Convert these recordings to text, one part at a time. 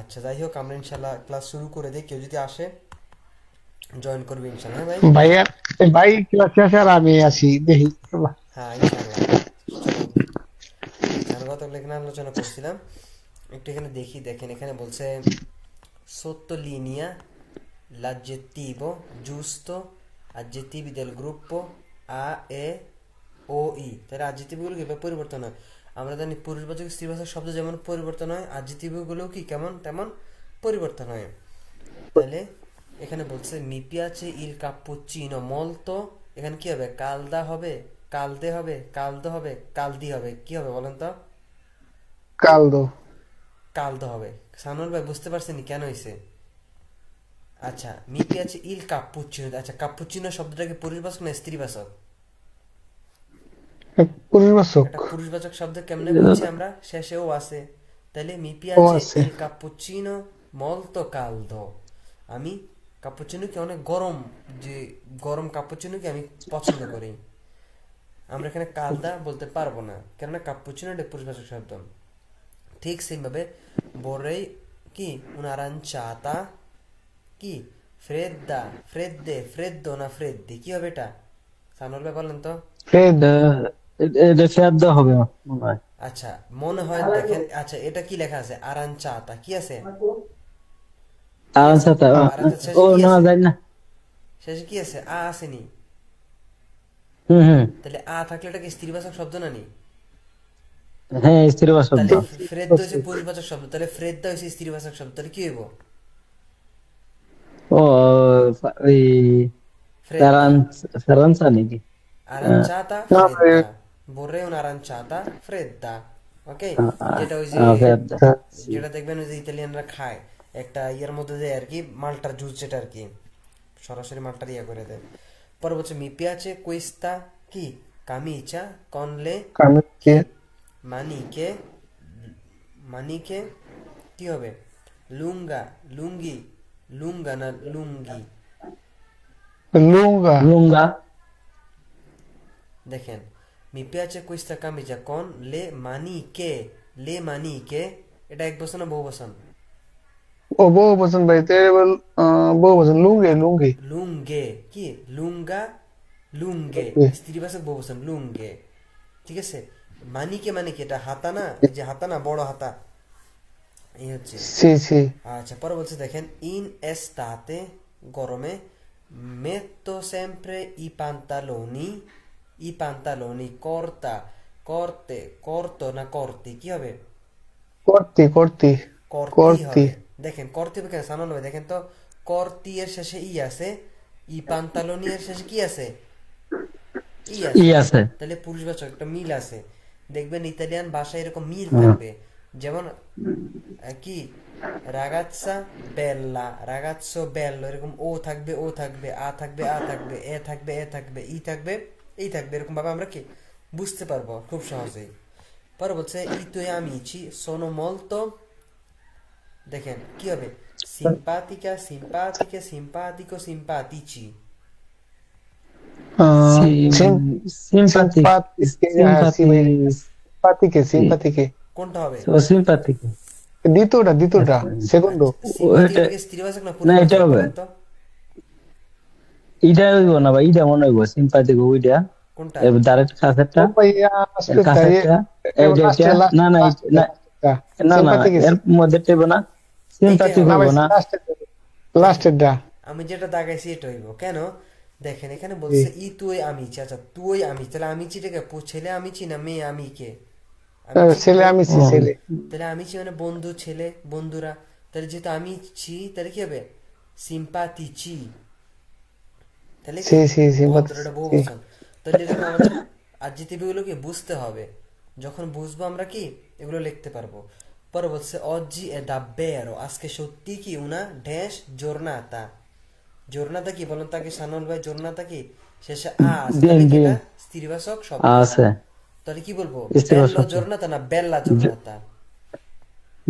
আচ্ছা, যাই হোক, আমরা ইনশাল্লাহ ক্লাস শুরু করে দিই। কেউ যদি আসে জয়েন করবে ইনশাল্লাহ। হ্যাঁ ভাই। ভাইয়া, ভাই ক্লাসে আসে আর আমি আসি দেখি। হ্যাঁ ইনশাল্লাহ। চলো। আচ্ছা, আমরা গতকাল এখানে আলোচনা করছিলাম, একটু এখানে দেখি। দেখেন এখানে বলছে sottolinea l'aggettivo giusto, aggettivi del gruppo a e ও ই। তাহলে adjectiveগুলো কিভাবে পরিবর্তন হয়? আমরা জানি পুরুষবাচক স্ত্রীবাচক শব্দ যেমন পরিবর্তন হয়, adjectiveগুলোও কি কেমন তেমন পরিবর্তন হয়। তাহলে এখানে বলছে মি পিয়াচে ইল কাপুচিনো মলতো, এখানে কি হবে? কালদা হবে, কালদে হবে, কালদো হবে, কালদি হবে, কি হবে বলেন তো? কালদো। কালদো হবে। সানুর ভাই বুঝতে পারছেন কেন হয়েছে? আচ্ছা, মি পিয়াচে ইল কাপুচিনো। আচ্ছা, কাপুচিনো শব্দটা কি পুরুষবাচক না স্ত্রীবাচক? পরিবাচক। একটা পুরুষবাচক শব্দ কেমনে বুঝছি আমরা? শেষেও আছে। তাহলে মি ও পিয়াচে আছে। ইল কাপুচিনো মলতো কালদো। আমি কাপুচিনোকে অনেক গরম, যে গরম কাপুচিনোকে আমি পছন্দ করি। আমরা এখানে কালদা বলতে পারবো না, কেননা কাপুচিনো একটা পুরুষবাচক শব্দ। ঠিক সেইভাবে vorrei কি un'aranciata কি fredda, fredde, freddo না freddi, কি হবে এটা? সানুল ভাই বলেন তো। ফ্রেড। এটা ফেয়াদ্দা হবে মনে হয়। আচ্ছা, মনে হয়। দেখেন, আচ্ছা এটা কি লেখা আছে? আরাঞ্চাতা কি আছে? কি আর আছে? সাথে আরাঞ্চা ও শেষে কি না আছে? জানি না। শেষে কি আছে? আ আসেনি। হুম হুম। তাহলে আ থাকলে এটা কি স্ত্রীবাচক শব্দ না নি? হ্যাঁ, স্ত্রীবাচক শব্দ। তাহলে ফ্রেদ্দা হচ্ছে পুরুষবাচক শব্দ, তাহলে ফ্রেদ্দা হচ্ছে স্ত্রীবাচক শব্দ, তাহলে কি হইব? ও ওই ফ্রেদ্দা। ফেরান্সা নাকি? আহ, Aranciata না ভাই, fredda. Vorrei un'aranciata fredda. Ok? আহ, যেটা ওই যে, ফেয়াদ্দা। যেটা দেখবেন ওই যে ইতালিয়ানরা খায়, একটা ইয়ের মধ্যে দেয় আর কি, মালটার জুস, যেটা আর কি সরাসরি মালটার ইয়ে করে দেয়। পরে বলছে মি পিয়াচে questa কি camicia con le কামিজকে। কি maniche, maniche কি হবে? লুঙ্গা, লুঙ্গি, লুঙ্গা না লুঙ্গি? লুঙ্গা। লুঙ্গা। দেখেন, mi piace questa camicia con le maniche, এটা এক বছর না বহু বছর? ও বহু বচন ভাই, তে বল। বহু বচন লুঙ্গি লুঙ্গি। লুঙ্গে কি লুঙ্গা, লুঙ্গে স্ত্রীবাচক বহু বছর লুঙ্গে। ঠিক আছে। মানিকে মানে কি? এটা হাতা না, এই যে হাতা না, বড় হাতা, এই হচ্ছে। C C. আচ্ছা, পরে বলছে দেখেন ইন এস্তাতে, গরমে, metto sempre i pantaloni corta, corte, corto না corti, কি হবে? করতি করতি। কর্তি করতি। হবে। দেখেন কর্তি হবে কেন সানাল হবে? দেখেন তো, কর্তি এর শেষে ই আছে, ই পান্তালোনি এর শেষে কি আছে? ই ই আছে। আছে। তাহলে পুরুষবাচক একটা মিল আছে। দেখবেন ইতালিয়ান ভাষায় এরকম মিল হুম। থাকবে। যেমন কি রাগাচ্ছা বেল্লা, রাগাচ্ছো বেল্লো, এরকম ও থাকবে, ও থাকবে, আ থাকবে, আ থাকবে, এ থাকবে, এ থাকবে, ই থাকবে, এই থাকবে, এরকম ভাবে আমরা কি বুঝতে পারবো খুব সহজেই। পরে বলছে ই তুই আমিছি সোনো মলতো, দেখেন কি হবে? সিম্পাতিকা, সিম্পাতিকে, সিম্পাতিকো, সিম্পাতিচি। সিম সিম্পাথি। সিম্পাতিকে। হ্যাঁ সি সিম্পাথি। ভাই। সিম্পাতিকে সিম্পাতিকে। কোনটা হবে? সিম্পাথি। দ্বিতীয়টা দ্বিতীয়টা। সেকেন্ড। আচ্ছা, সিম্পাতিকা এটা কি স্ত্রীবাচক না না, এটা পুরুষবাচক হবে। বলেন তো? ইটা হইব না ভাই, ইটা মনে হইব সিম্পাথি ওইটা। কোনটা? ডাইরেক্ট কাছেরটা। ও ভাইয়া এর আসলে তাই। কাছেরটা। এইটা এটা। লাস্টে না না লাস্টে না। লাস্টেরটা। না না, সিম্পাতিকে। এর মধ্যে হইব না। এইটাই সিম্পাথি হবে। না হইব ভাই, না। লাস্টের দেখেন, লাস্টেরটা। আমি যেটা দাগাইছি এটা হইব কেন? দেখেন এখানে জি। বলছে ই তুই আমিছি। আচ্ছা, তুই আমি, তাহলে আমিচিটাকে ছেলে আমিছি না মেয়ে আমিকে? আমিছি কি ছেলে আমি ও সি ছেলে। তাহলে আমিছি মানে বন্ধু, ছেলে, বন্ধুরা। তাহলে যেহেতু আমি ছি, তাহলে কি হবে? সিম্পাতিচি। তাহলে সি কি সি ভদ্রটা বহু সিম্পাতি। বচন। তাহলে এরকম আমাদের adjective গুলোকে বুঝতে হবে। যখন বুঝবো আমরা কি এগুলো লিখতে পারবো। পরে বলছে oggi è davvero, আজকে সত্যি কি una ড্যাশ giornata। জোরনাটা কি বলেন তাকে সানল ভাই? জোরনাটা কি শেষে আ আছে, দিন তাহলে কি দিন এটা স্ত্রীবাচক শব্দ? আছে। তাহলে কি বলবো? স্ত্রী বেল্লো শব্দ। জোরনাতা না বেল্লা জোরনাতা?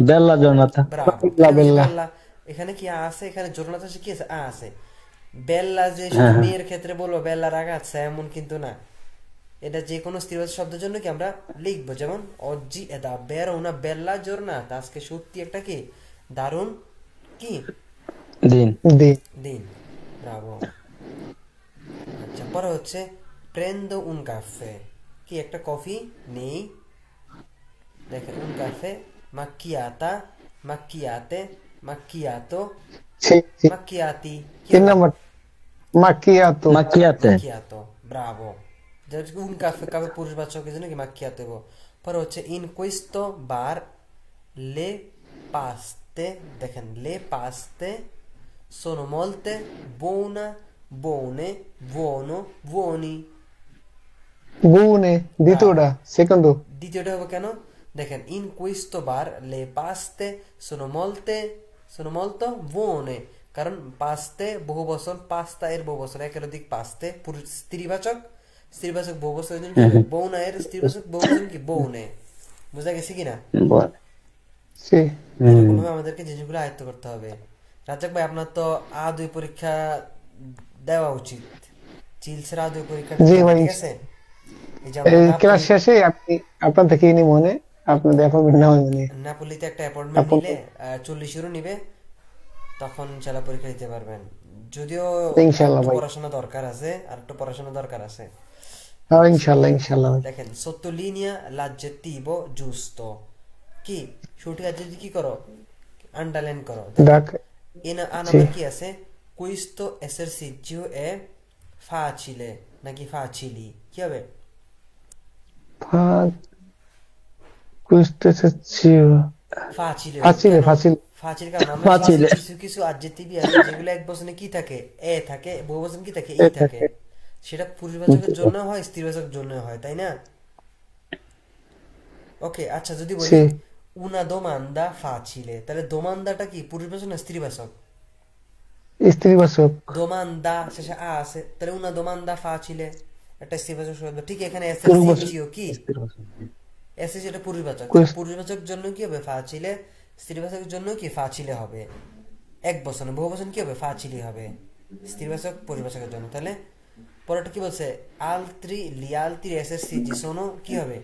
বেল্লা জনতা। ব্রাভো। বেল্লা তাহলে ওই যে বেল্লা। বেল্লা, এখানে কি আ আছে? এখানে জোরনাতা কি আছে? আ আছে। বেল্লা যে শুধু হ্যাঁ হ্যাঁ। মেয়ের ক্ষেত্রে বলবো বেল্লা রাগাচ্ছে এমন কিন্তু না। এটা যে কোনো স্ত্রীবাচক শব্দের জন্য কি আমরা লিখবো, যেমন অজ্জি এদা বেরো না বেল্লা জোরনাতা, আজকে সত্যি একটা কি দারুণ কি দিন। দিন। দিন, ব্রাভো। আচ্ছা, পরে হচ্ছে প্রেন্দো উন কাফে, কি একটা কফি নেই। দেখেন উন কাফে, মাক্কিয়াতা, মাক্কিয়াতে, মাক্কিয়াতো, ছি ছি। মাক্কিয়াতি, কি 3 হবে? নাম্বার মাকিয়াতো। মাকিয়াতে। মাক্কিয়াতো, ব্রাভো। যেটা উন কাফে, কাফে পুরুষবাচক, এই জন্য কি মাক্কিয়াতো গো। পরে হচ্ছে ইন কুইস্তো বার লে পাস্তে, দেখেন লে paste sono molte, buona, buone, buono, buoni। বুনে দ্বিতীয়টা, সেকেন্ড। দ্বিতীয়টা হবে কেন? দেখেন ইন কুইস্তো বার লে পাস্তে sono molto buone, কারণ পাস্তে বহু বচন, পাস্তা এর বহু বচন, একাধিক পাস্তে পুরুষ স্ত্রীবাচক, স্ত্রীবাচক বহু বচন, বৌনা এর স্ত্রীবাচক বহু বচন কি বৌনে। বুঝা গেছে কিনা? ছি। এরকম ভাবে আমাদেরকে জিনিসগুলো আয়ত্ত করতে হবে। রাজ্জাক ভাই, আপনার তো A2 পরীক্ষা দেওয়া উচিত, চিলসের A2 পরীক্ষা জি দিতে হবে, ভাই, ঠিক আছে? এই যে আমরা এই ক্লাস শেষে আপনি আপনার থেকে নি মনে আপনাদের অ্যাপয়েন্টমেন্ট নেওয়া মনে নাপোলিতে একটা অ্যাপয়েন্টমেন্ট নিলে 40 ইউরো নিবে, তখন ইনশাল্লাহ পরীক্ষা দিতে পারবেন। যদিও ইনশাআল্লাহ একটু ভাই। পড়াশোনা দরকার আছে, আর একটু পড়াশোনা দরকার আছে। হ্যাঁ, ইনশাআল্লাহ ইনশাআল্লাহ ভাই। দেখেন sottolinea l'aggettivo giusto, কি সঠিক অ্যাডজেক্টিভ কি করো, আন্ডারলাইন করো। ডাক। নাম্বার কি আছে, questo esercizio è facile নাকি facili, কি হবে? facile হবে। ফাসিলে কেন ফাসিল। facile? কারণ আমরা শিখছি ফাজিলে। কিছু কিছু অ্যাডজেক্টিভ আছে যেগুলো এক বচনে কি থাকে, এ থাকে, বহুবচন কি থাকে, ই থাকে। সেটা পুরুষবাচকের জন্য হয়, স্ত্রীবাচকের জন্য হয়, তাই না? ওকে, আচ্ছা যদি বলি ছি। una domanda facile, তাহলে দোমান্দাটা কি পুরুষবাচক না স্ত্রীবাচক? স্ত্রীবাচক। দোমান্দা শেষে আ আছে, তাহলে una domanda facile একটা স্ত্রীবাচক শব্দ। ঠিক এখানে পুরুষবাচক। এসএসসিজিও কি এসএসসি, এটা পুরুষবাচক, কুইস- পুরুষবাচক জন্য কি হবে ফাচিলে, স্ত্রীবাচকের জন্য কি ফাচিলে হবে। এক বচনে, বহু বচন কি হবে ফাচিলি হবে, স্ত্রীবাচক পুরুষবাচকের জন্য। তাহলে পরেরটা কি বলছে, আলত্রি লিয়ালত্রি এসএসসিজি সোনো কি হবে,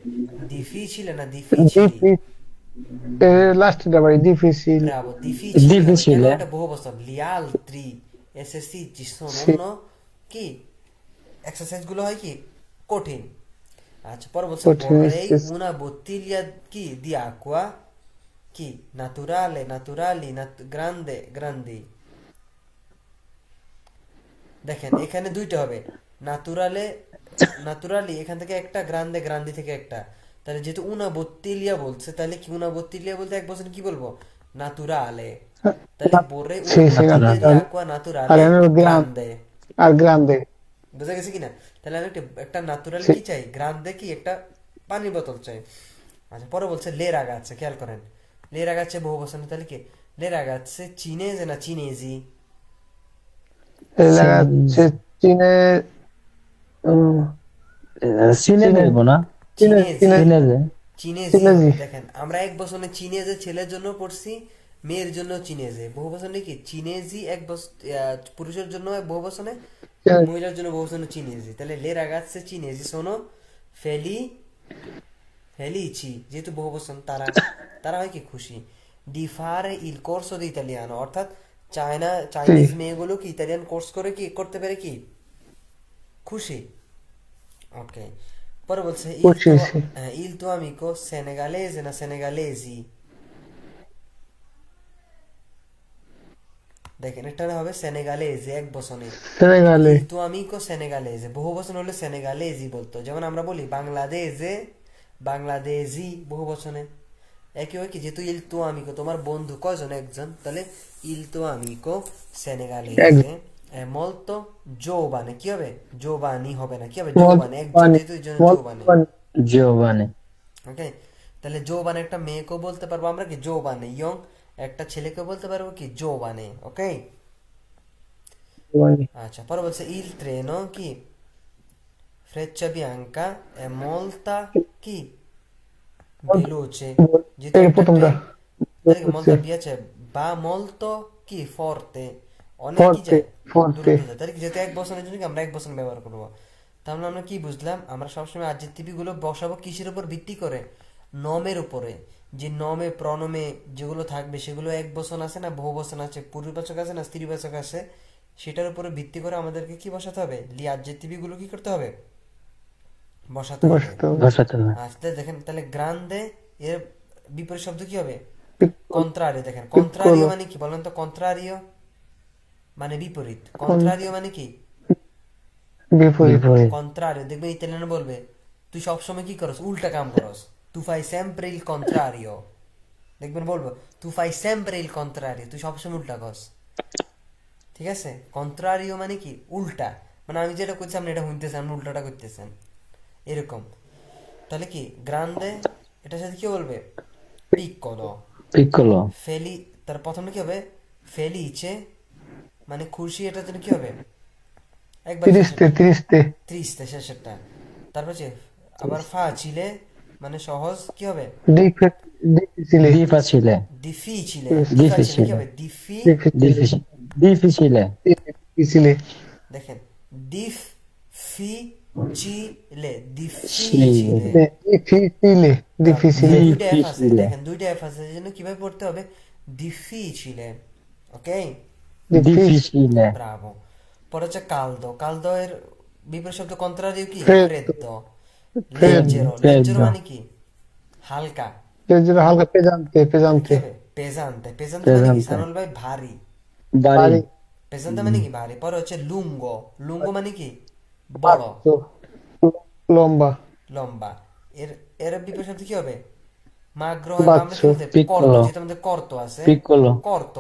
ডিফিচিলে না ডিফিচিলি? লাস্টটা ভাই ডিফিসিল। ব্রাভো, ডিফিচিলি হবে। কেন? Difficile. এটা বহু বচন, লিয়ালত্রি এসএসসিজি ছি। সোনো কি এক্সারসাইজ গুলো হয় কি কঠিন। আচ্ছা, পরে বলছে কঠিন vorrei exercise। una bottiglia কি di acqua কি naturale, naturali, grande, grandi। দেখেন এখানে দুইটা হবে, naturale, naturali এখান থেকে একটা, grande, grandi থেকে একটা। তাহলে যেহেতু una bottiglia বলছে, তাহলে কি una bottiglia বলতে এক বছর কি বলবো, naturale। তাহলে vorrei ছি una ছি। bottiglia di Naturale. acqua আর naturale আমি grande। আর গ্রান্দে। বুঝা গেছে কিনা? তাহলে আমি একটা ন্যাচুরাল ছি। কি চাই, গ্রান্দে কি একটা পানির বোতল চাই। আচ্ছা, পরে বলছে লে রাগাচ্ছে, খেয়াল করেন লে রাগাচ্ছে বহু বচন, তাহলে কি লে রাগাচ্ছে চিনেজে না চিনেজি? লাগাচ্ছে চীনে। উম, চিনে চীনে নেব না। চীনে চিনেজি, চীনে চিনে যে। চিনেজি চিনেজি। হবে। দেখেন আমরা এক বচনে চিনেজে ছেলের জন্য পড়ছি, মেয়ের জন্য চিনেজে। বহু বচনে কি চিনেজি এক পুরুষের জন্য বহু বচনে, মহিলার জন্য বহু বচনে চিনেজি। তাহলে লে রাগাচ্ছে চিনেজি সোনো ফেলি ফেলিচি, যেহেতু বহু বচন, তারা তারা হয় কি খুশি। ডি ফারে ইল কোর্সো দি ইতালিয়ানো, অর্থাৎ চাইনিজ মেয়েগুলো কি ইতালিয়ান কোর্স করে কি করতে পারে কি খুশি। ওকে, পরে বলছে খুশি। il tuo amico senegalese না senegalesi? দেখেন এটা হবে সেনেগালেজি এক বচনে, সেনেগালে। il tuo amico senegalese। বহু বচন হলে সেনেগালেজি বলতো, যেমন আমরা বলি বাংলাদেশে, বাংলাদেশি বহু বচনে। একই হয় কি, যেহেতু il tuo amico তোমার বন্ধু কয়জন, একজন, তাহলে il tuo amico senegalese è molto giovane, কি হবে giovani হবে না, কি হবে giovane, একজন, যেহেতু এই জন্য giovane। জিওভানি। ওকে, তাহলে জোবানে একটা মেয়েকেও বলতে পারবো আমরা কি জোবানে ইয়ং, একটা ছেলেকেও বলতে পারবো কি জোবানে। ওকে, আচ্ছা, পরে বলছে ইল ট্রেনো কি ফ্রেচ্চা বিয়াঙ্কা এ মলতা কি veloce, যেহেতু একটা প্রথমটা ট্রেন, তাহলে মলতা পিয়াছে বা মলতো কি ফর্তে, অনেক কি ফর্তে যায় ফর্তে। দ্রুত যায়। তাহলে কি, যেহেতু এক বছরের জন্য কি আমরা এক বছর ব্যবহার করবো। তাহলে আমরা কি বুঝলাম, আমরা সবসময় অ্যাডজেক্টিভ গুলো বসাবো কিসের উপর ভিত্তি করে, নমের উপরে। যে নমে প্রণমে যেগুলো থাকবে সেগুলো এক বচন আছে না বহু বচন আছে, পুরুষবাচক আছে না স্ত্রীবাচক আছে, সেটার উপরে ভিত্তি করে আমাদেরকে কি বসাতে হবে, লি অ্যাডজেক্টিভ গুলো কি করতে হবে, বসাতে হবে। বসতে হবে। বসাতে হবে। আচ্ছা দেখেন তাহলে গ্রান্দে এর বিপরীত শব্দ কি হবে, পিক- কন্ট্রারিও। দেখেন কন্ট্রারিও মানে কি বলেন তো, কন্ট্রারিও মানে বিপরীত, কন্ট্রারিও মানে কি বিপরীত। বিপরীত। কন্ট্রারিও। দেখবে ইতালিয়ান বলবে তুই সবসময় কি করস, উল্টা কাম করস, তু ফাই sempre il contrario। দেখবেন বলবো তু ফাই sempre il contrario, তুই সবসময় উল্টা করস। ঠিক আছে, কন্ট্রারিও মানে কি উল্টা, মানে আমি যেটা করছি আপনি এটা শুনতেছেন, আপনি উল্টাটা করতেছেন, এরকম। তাহলে কি গ্রান্দে এটার সাথে কি বলবে, পিccolo। পিকলো। ফেলি তার প্রথমে কি হবে, ফেলিচে মানে খুশি, এটার জন্য কি হবে, একবার তিরিশতে তিরিশতে ত্রিশতে শেষেরটা। তারপর হচ্ছে আবার ফাচিলে মানে সহজ, কি হবে, ডিফিসিলে Di facile. ডিফিচিলে। ডিফাচিলে কি Difficile. হবে, ডিফি, Difficile. Difficile. ডিফিসিলে দেখেন ডিফ ফি চিলে, Chile. ডিফিচিলে। ডিফিসিলে ডিফিসিলে দুইটা এফ আছে, Difficile. দেখেন দুইটা এফ আছে, এই জন্য কিভাবে পড়তে হবে, ডিফিচিলে। ওকে, Difficile. ব্রাভো। পরে হচ্ছে কালদো। কালদো এর বিপরীত শব্দ কন্ট্রারিও কি, ফ্রেদ্দো। ফ্রেদ্দো। ফ্রেদ্দো। লেজ্জেরো, লেজ্জেরো মানে কি হালকা, যেটা হালকা পেজান্তে কি পেজান্তে হবে পেজান্তে। পেজান্তে মানে কি Pesante. সানুল ভাই ভারী, বাড়ি Bari. পেজান্তে মানে কি ভারী। পরে হচ্ছে লুঙ্গো। লুঙ্গো মানে কি বড়, বাচ্চো লম্বা লম্বা। এর এর বিপরীত শব্দ কি হবে, মাগ্র হয়, বা আমরা কি বাচ্চো বলতে কর্ত, Piccolo. যেটা আমাদের কর্ত আছে, Piccolo. কর্ত।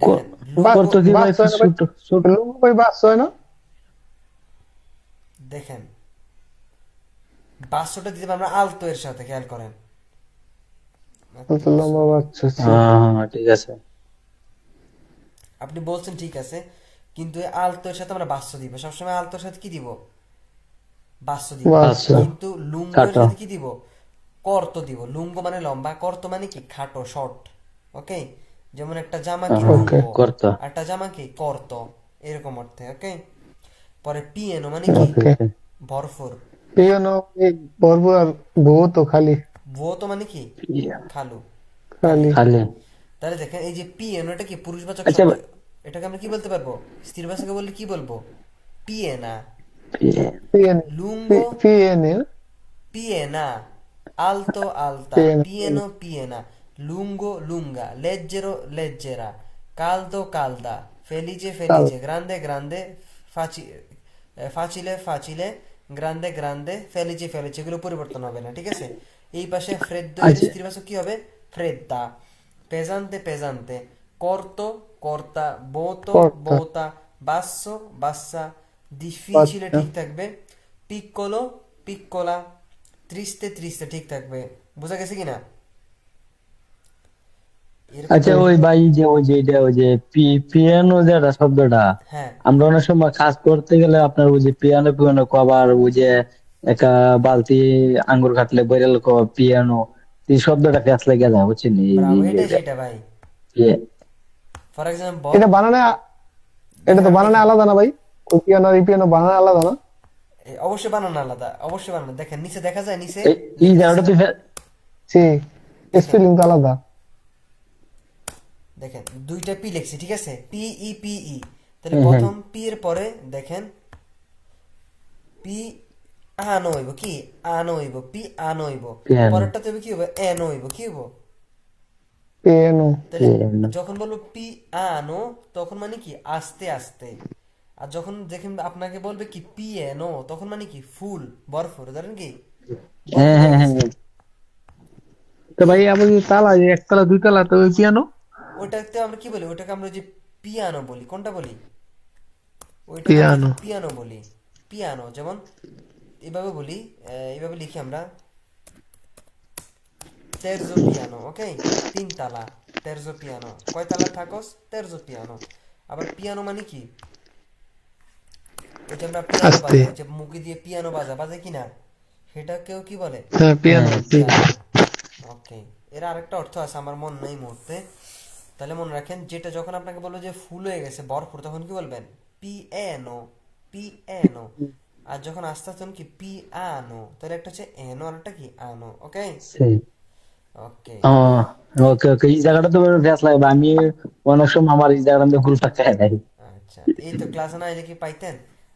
দেখেন বাচ্চো কত দিন বাচ্চো হয় না ভাই? ছোট ছোট লম্বা ভাই বাচ্চো হয় না? দেখেন বাক্সটা দিতে পারবো আমরা আলতো এর সাথে, খেয়াল করেন। তো লম্বা বাচ্চো হ্যাঁ ঠিক আছে। আপনি বলছেন ঠিক আছে, কিন্তু এই আলতোর সাথে আমরা বাস্য দিব, সবসময় আলতোর সাথে কি দিব, বাস্য দিব। বাচ্চো। কিন্তু লুঙ্গের খাটো। সাথে কি দিব, কর্ত দিব। লুঙ্গ মানে লম্বা, কর্ত মানে কি খাটো, শর্ট। ওকে, যেমন একটা জামা কি লুঙ্গ, কর্ত। একটা জামা কি কর্ত, এরকম অর্থে। ওকে, পরে পিয়ানো মানে কি ওকে ভরপুর, পিয়ানো ভরপুর আর বউ তো খালি ভুয়ো মানে কি খালু। খালি খালি। তাহলে দেখেন এই যে পিয়ানো, এটা কি পুরুষবাচক আচ্ছা, শব্দ, এটাকে আমরা কি বলতে পারবো, স্ত্রীবাচকে বললে কি বলবো, পিয়েনা। পিয়ানে লুঙ্গো পিয়ানে piena, alto alta, Piena, pieno piena, lungo lunga, leggero leggera, caldo calda, felice felice, grande grande, facile facile, grande grande, felice felice, এগুলো পরিবর্তন হবে না, ঠিক আছে। এই পাশে ফ্রেদ্দো এর আচ্ছা। স্ত্রীবাচক কি হবে, ফ্রেদ্দা। pesante pesante, corto corta, boto Corta. bota, basso bassa, difficile Bassa. ঠিক থাকবে, piccolo piccola, triste triste ঠিক থাকবে। বোঝা গেছে কিনা? এরকম আচ্ছা ওই ভাই যে ওই যে পিয়ানো যেটা শব্দটা হ্যাঁ আমরা অনেক সময় কাজ করতে গেলে আপনার ওই যে পিয়ানো পিয়ানো কবার ওই যে একটা বালতি আঙ্গুর কাটলে বইরাল পিয়ানো, এই শব্দটা কাজ লেগে যায় বুঝছেন ব্রাভো, এটাই সেটা ভাই। ইয়ে, ফর এক্সাম্পল এটা বানানে এটা তো বানানে আলাদা না ভাই? ওই পিয়ানো আর এই পিয়ানো বানানে আলাদা না? অবশ্যই বানানো আলাদা, অবশ্যই বানানো। দেখেন নিচে দেখা যায়, নিচে এই জায়গাটা তুই জি স্পেলিং তো আলাদা। দেখেন দুইটা পি লিখছি, ঠিক আছে, পি ই পি ই। তাহলে প্রথম পি এর পরে দেখেন পি আনো হইব, কি আনো হইব, পি আনো হইব। পিয়ানো। পরেরটাতে হবে কি হবে, এনো হইব, কি হইব। পিয়ানো তাহলে পিয়ানো। যখন বলবো পি আনো তখন মানে কি আস্তে আস্তে, আর যখন দেখেন আপনাকে বলবে কি পিয়ানো তখন মানে কি ফুল ভরপুর, ধরেন কি হ্যাঁ হ্যাঁ হ্যাঁ তো ভাই আবার যে তালা যে একতলা দুই তালা তো ওই পিয়ানো ওইটাতে আমরা কি বলি, ওইটাকে আমরা যে পিয়ানো বলি, কোনটা বলি, ওইটাকে পিয়ানো। পিয়ানো বলি। পিয়ানো যেমন এইভাবে বলি, এইভাবে লিখি আমরা তেরজো পিয়ানো। ওকে, তিন তালা তেরজো পিয়ানো, কয় তালা থাকস, তেরজো পিয়ানো। আবার পিয়ানো মানে কি, ওই যে আমরা পিয়ানো আস্তে। বাজাই, ওই যে মুখে দিয়ে পিয়ানো বাজায় কিনা, সেটাকেও কি বলে, হ্যাঁ পিয়ানো পিয়ানো। ওকে, এর আরেকটা অর্থ আছে আমার মন নেই মুহূর্তে, তাহলে মনে রাখেন যেটা যখন আপনাকে বলবো যে ফুল হয়ে গেছে ভরপুর, তখন কি বলবেন, পিয়ানো পিয়ানো। আর যখন আস্তে আস্তে কি পি আনো, তাহলে একটা হচ্ছে এনো আর একটা কি আনো। ওকে সেই ওকে ওকে ওকে, এই জায়গাটা তো ফেস লাগবে। আমি অনেক সময় আমার এই জায়গাটা ভুল পাকায় নাই। আচ্ছা, এই তো ক্লাসে না এলে কি পাইতেন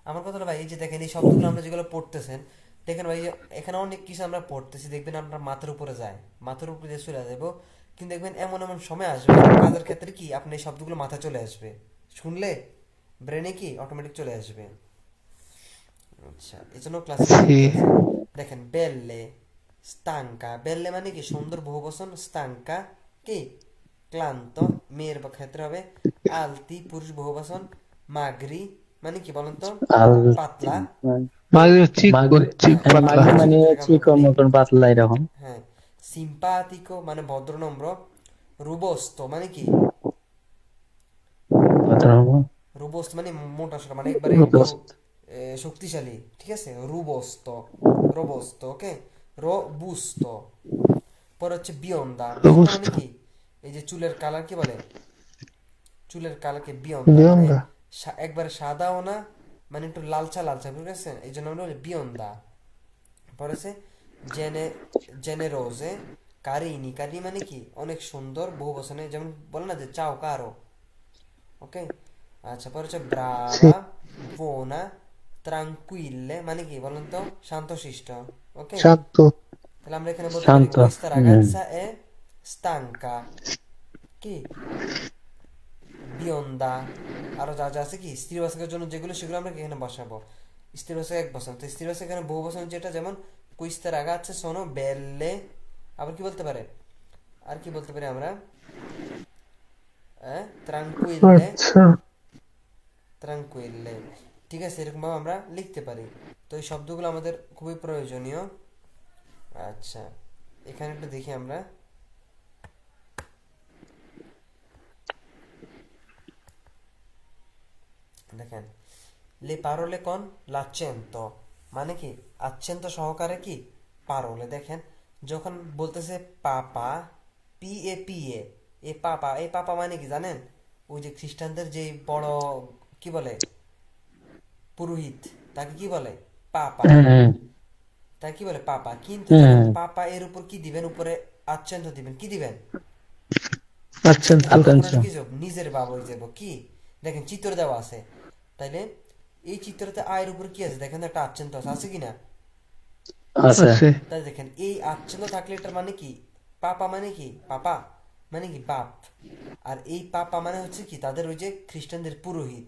আমার কথাটা ভাই। এই যে দেখেন এই শব্দগুলো আমরা যেগুলো পড়তেছেন, দেখেন ভাই যে এখানে অনেক কিছু আমরা পড়তেছি, দেখবেন আপনার মাথার উপরে যায়, মাথার উপরে দিয়ে চলে যাবো। কিন্তু দেখবেন এমন এমন সময় আসবে কাজের ক্ষেত্রে কি আপনি এই শব্দগুলো মাথায় চলে আসবে, শুনলে ব্রেনে কি অটোমেটিক চলে আসবে। আচ্ছা, এই জন্য ক্লাসে Sì. পড়তে আছে। দেখেন বেললে, স্তাঙ্কা, বেললে মানে কি সুন্দর বহুবচন, স্তাঙ্কা কি ক্লান্ত, মেয়ের ক্ষেত্রে হবে আলতি, পুরুষ বহুবচন, মাগরি মানে কি বলেন তো আর পাতলা, Mario Chico, মাগরি, Chico Patla. মাগরি মানে চিকন চাকা চিকন মাগরি। মতন পাতলা এরকম। হ্যাঁ, সিম্পাতিকো মানে ভদ্রনম্র, রুবস্তো মানে কি, রুবস্ত মানে মোটা সোটা মানে একবারে একটু শক্তিশালী, ঠিক আছে, রুবস্তো, রোবস্তো। ওকে, রোবুস্তো। পর হচ্ছে বিয়ন্দা, বিয়ন্দা মানে Robusto. কি এই যে চুলের কালার কি বলে, চুলের কালারকে বিয়ন্দা মানে Bionda. একবারে সাদাও না, মানে একটু লালচা লালচা, বুঝেছেন, এই জন্য আমরা বলি বিয়ন্দা। পরে আছে জেনে, জেনেরোজে, কারিনি, কারিনি মানে কি অনেক সুন্দর, বহু বচনে, যেমন বলে না যে চাও কারো। ওকে, আচ্ছা, পরে হচ্ছে Sì. ব্রাভা, বোনা, ট্রাঙ্কুইলে মানে কি বলেন তো শান্তশিষ্ট। ওকে, Santo. তাহলে আমরা এখানে বলতে পারি শান্ত। questa ragazza è stanca কি বিয়ন্দা। আরো যা যা আছে কি স্ত্রীবাচকের জন্য যেগুলো, সেগুলো আমরা এখানে বসাবো। স্ত্রীবাচক এক বচন, তো স্ত্রীবাচক এখানে বহু বচন যেটা, যেমন questa ragazza sono belle। আবার কি বলতে পারে, আর কি বলতে পারি আমরা, tranquille, Forza. tranquille। ঠিক আছে, এরকম ভাবে আমরা লিখতে পারি। তো এই শব্দগুলো আমাদের খুবই প্রয়োজনীয়। আচ্ছা, এখানে একটু দেখি আমরা, দেখেন লে পারোলে কন l'accento মানে কি accento সহকারে কি পারোলে। দেখেন যখন বলতেছে পাপা, পি এ পি এ, এ পাপা, এই পাপা মানে কি জানেন, ওই যে খ্রিস্টানদের যে বড় কি বলে পুরোহিত, তাকে কি বলে পাপা, হ্যাঁ তাকে কি বলে পাপা। কিন্তু যখন হ্যাঁ, পাপা এর উপর কি দিবেন, উপরে accento দিবেন, কি দিবেন, Accento. তখন আকাঙ্ক্ষা। কি যাব নিজের বাবা হয়ে যাব কি। দেখেন চিত্র দেওয়া আছে, তাইলে এই চিত্রতে আয়ের উপর কি আছে, দেখেন তো একটা আচ্ছন্ন আছে, আছে কিনা। আচ্ছা। Sì. তাই দেখেন এই আচ্ছন্ন থাকলে এটার মানে কি, পাপা মানে কি, পাপা মানে কি বাপ। আর এই পাপা মানে হচ্ছে কি তাদের ওই যে খ্রিস্টানদের পুরোহিত,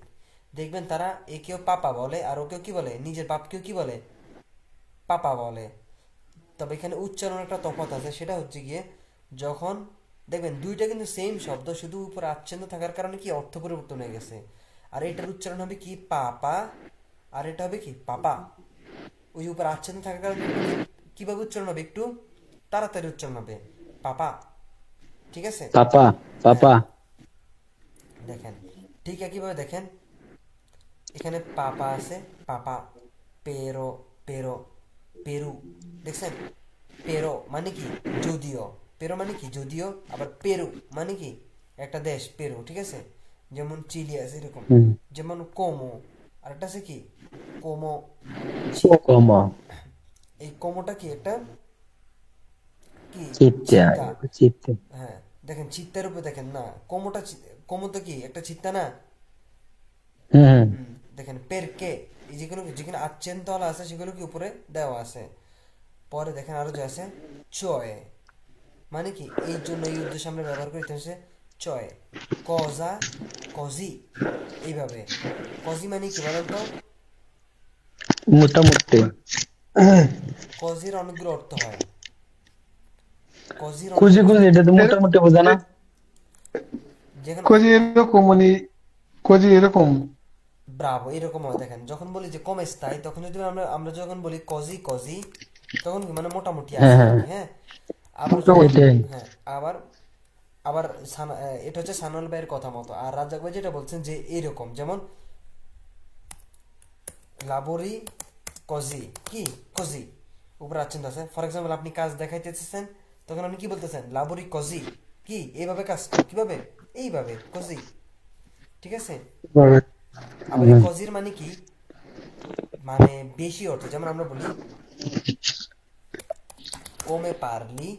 দেখবেন তারা একেও পাপা বলে আর ওকেও কি বলে, নিজের বাপকেও কি বলে, পাপা বলে। তবে এখানে উচ্চারণ একটা তফাৎ আছে, সেটা হচ্ছে গিয়ে যখন দেখবেন দুইটা কিন্তু সেম শব্দ, শুধু উপরে আচ্ছন্ন থাকার কারণে কি অর্থ পরিবর্তন হয়ে গেছে। আর এটার উচ্চারণ হবে কি পাপা, আর এটা হবে কি পাপা। ওই উপর আচ্ছন্ন থাকার কারণে কিভাবে উচ্চারণ হবে, একটু তাড়াতাড়ি উচ্চারণ হবে, পাপা। ঠিক আছে, পাপা হ্যাঁ, পাপা। দেখেন ঠিক একইভাবে দেখেন এখানে পাপা আছে, পাপা, পেরো, পেরো, পেরু, দেখছেন, পেরো মানে কি যদিও, পেরো মানে কি যদিও, আবার পেরু মানে কি একটা দেশ, পেরু, ঠিক আছে, যেমন চিলি আছে এরকম, হুম। যেমন কোমো, আর একটা আছে কি কোমো চি, কমা এই কোমোটা কি একটা কি চিত্তা চিত্তা। চিত্তা। হ্যাঁ, দেখেন চিত্তার উপরে দেখেন না, কোমোটা কোমো তো কি একটা চিত্তা না। হুম দেখেন পেরকে, এই যেগুলো যেখানে আচ্ছেন্তলা আছে সেগুলো কি উপরে দেওয়া আছে। পরে দেখেন আরো যে আছে চয় মানে কি এই জন্য, এই উদ্দেশ্যে আমরা ব্যবহার করি, এটা হচ্ছে চয়। কজা, কজি, এইভাবে। কজি মানে কি বলেন তো, মোটামুটি। কজির অনেকগুলো অর্থ হয়, কজির খুঁজে অনেকগুলো, খুঁজে, এটা তো মোটামুটি বোঝা না। যেখানে Così এরকম মানে così এরকম ব্রাভো এরকম হয়। দেখেন যখন বলি যে কম স্থায়ী, তখন যদি আমরা আমরা যখন বলি কজি কজি, তখন কি মানে মোটামুটি হ্যাঁ আছে আর হ্যাঁ, কি, হ্যাঁ। আবার যখন, মোটামুটি। এটাই। হ্যাঁ, আবার আবার এটা হচ্ছে সানাল ভাইয়ের কথা মতো। আর রাজ্জাক ভাই যেটা বলছেন যে এইরকম, যেমন লাবরি কজি কি কজি, উপরে আছেন আছে। ফর এক্সাম্পল আপনি কাজ দেখাইতেছেন, তখন আপনি কি বলতেছেন, লাবরি কজি কি এইভাবে কাজ কর, কিভাবে, এইভাবে কজি, ঠিক আছে। আবার এই কজির মানে কি, মানে বেশি অর্থ। যেমন আমরা বলি come parli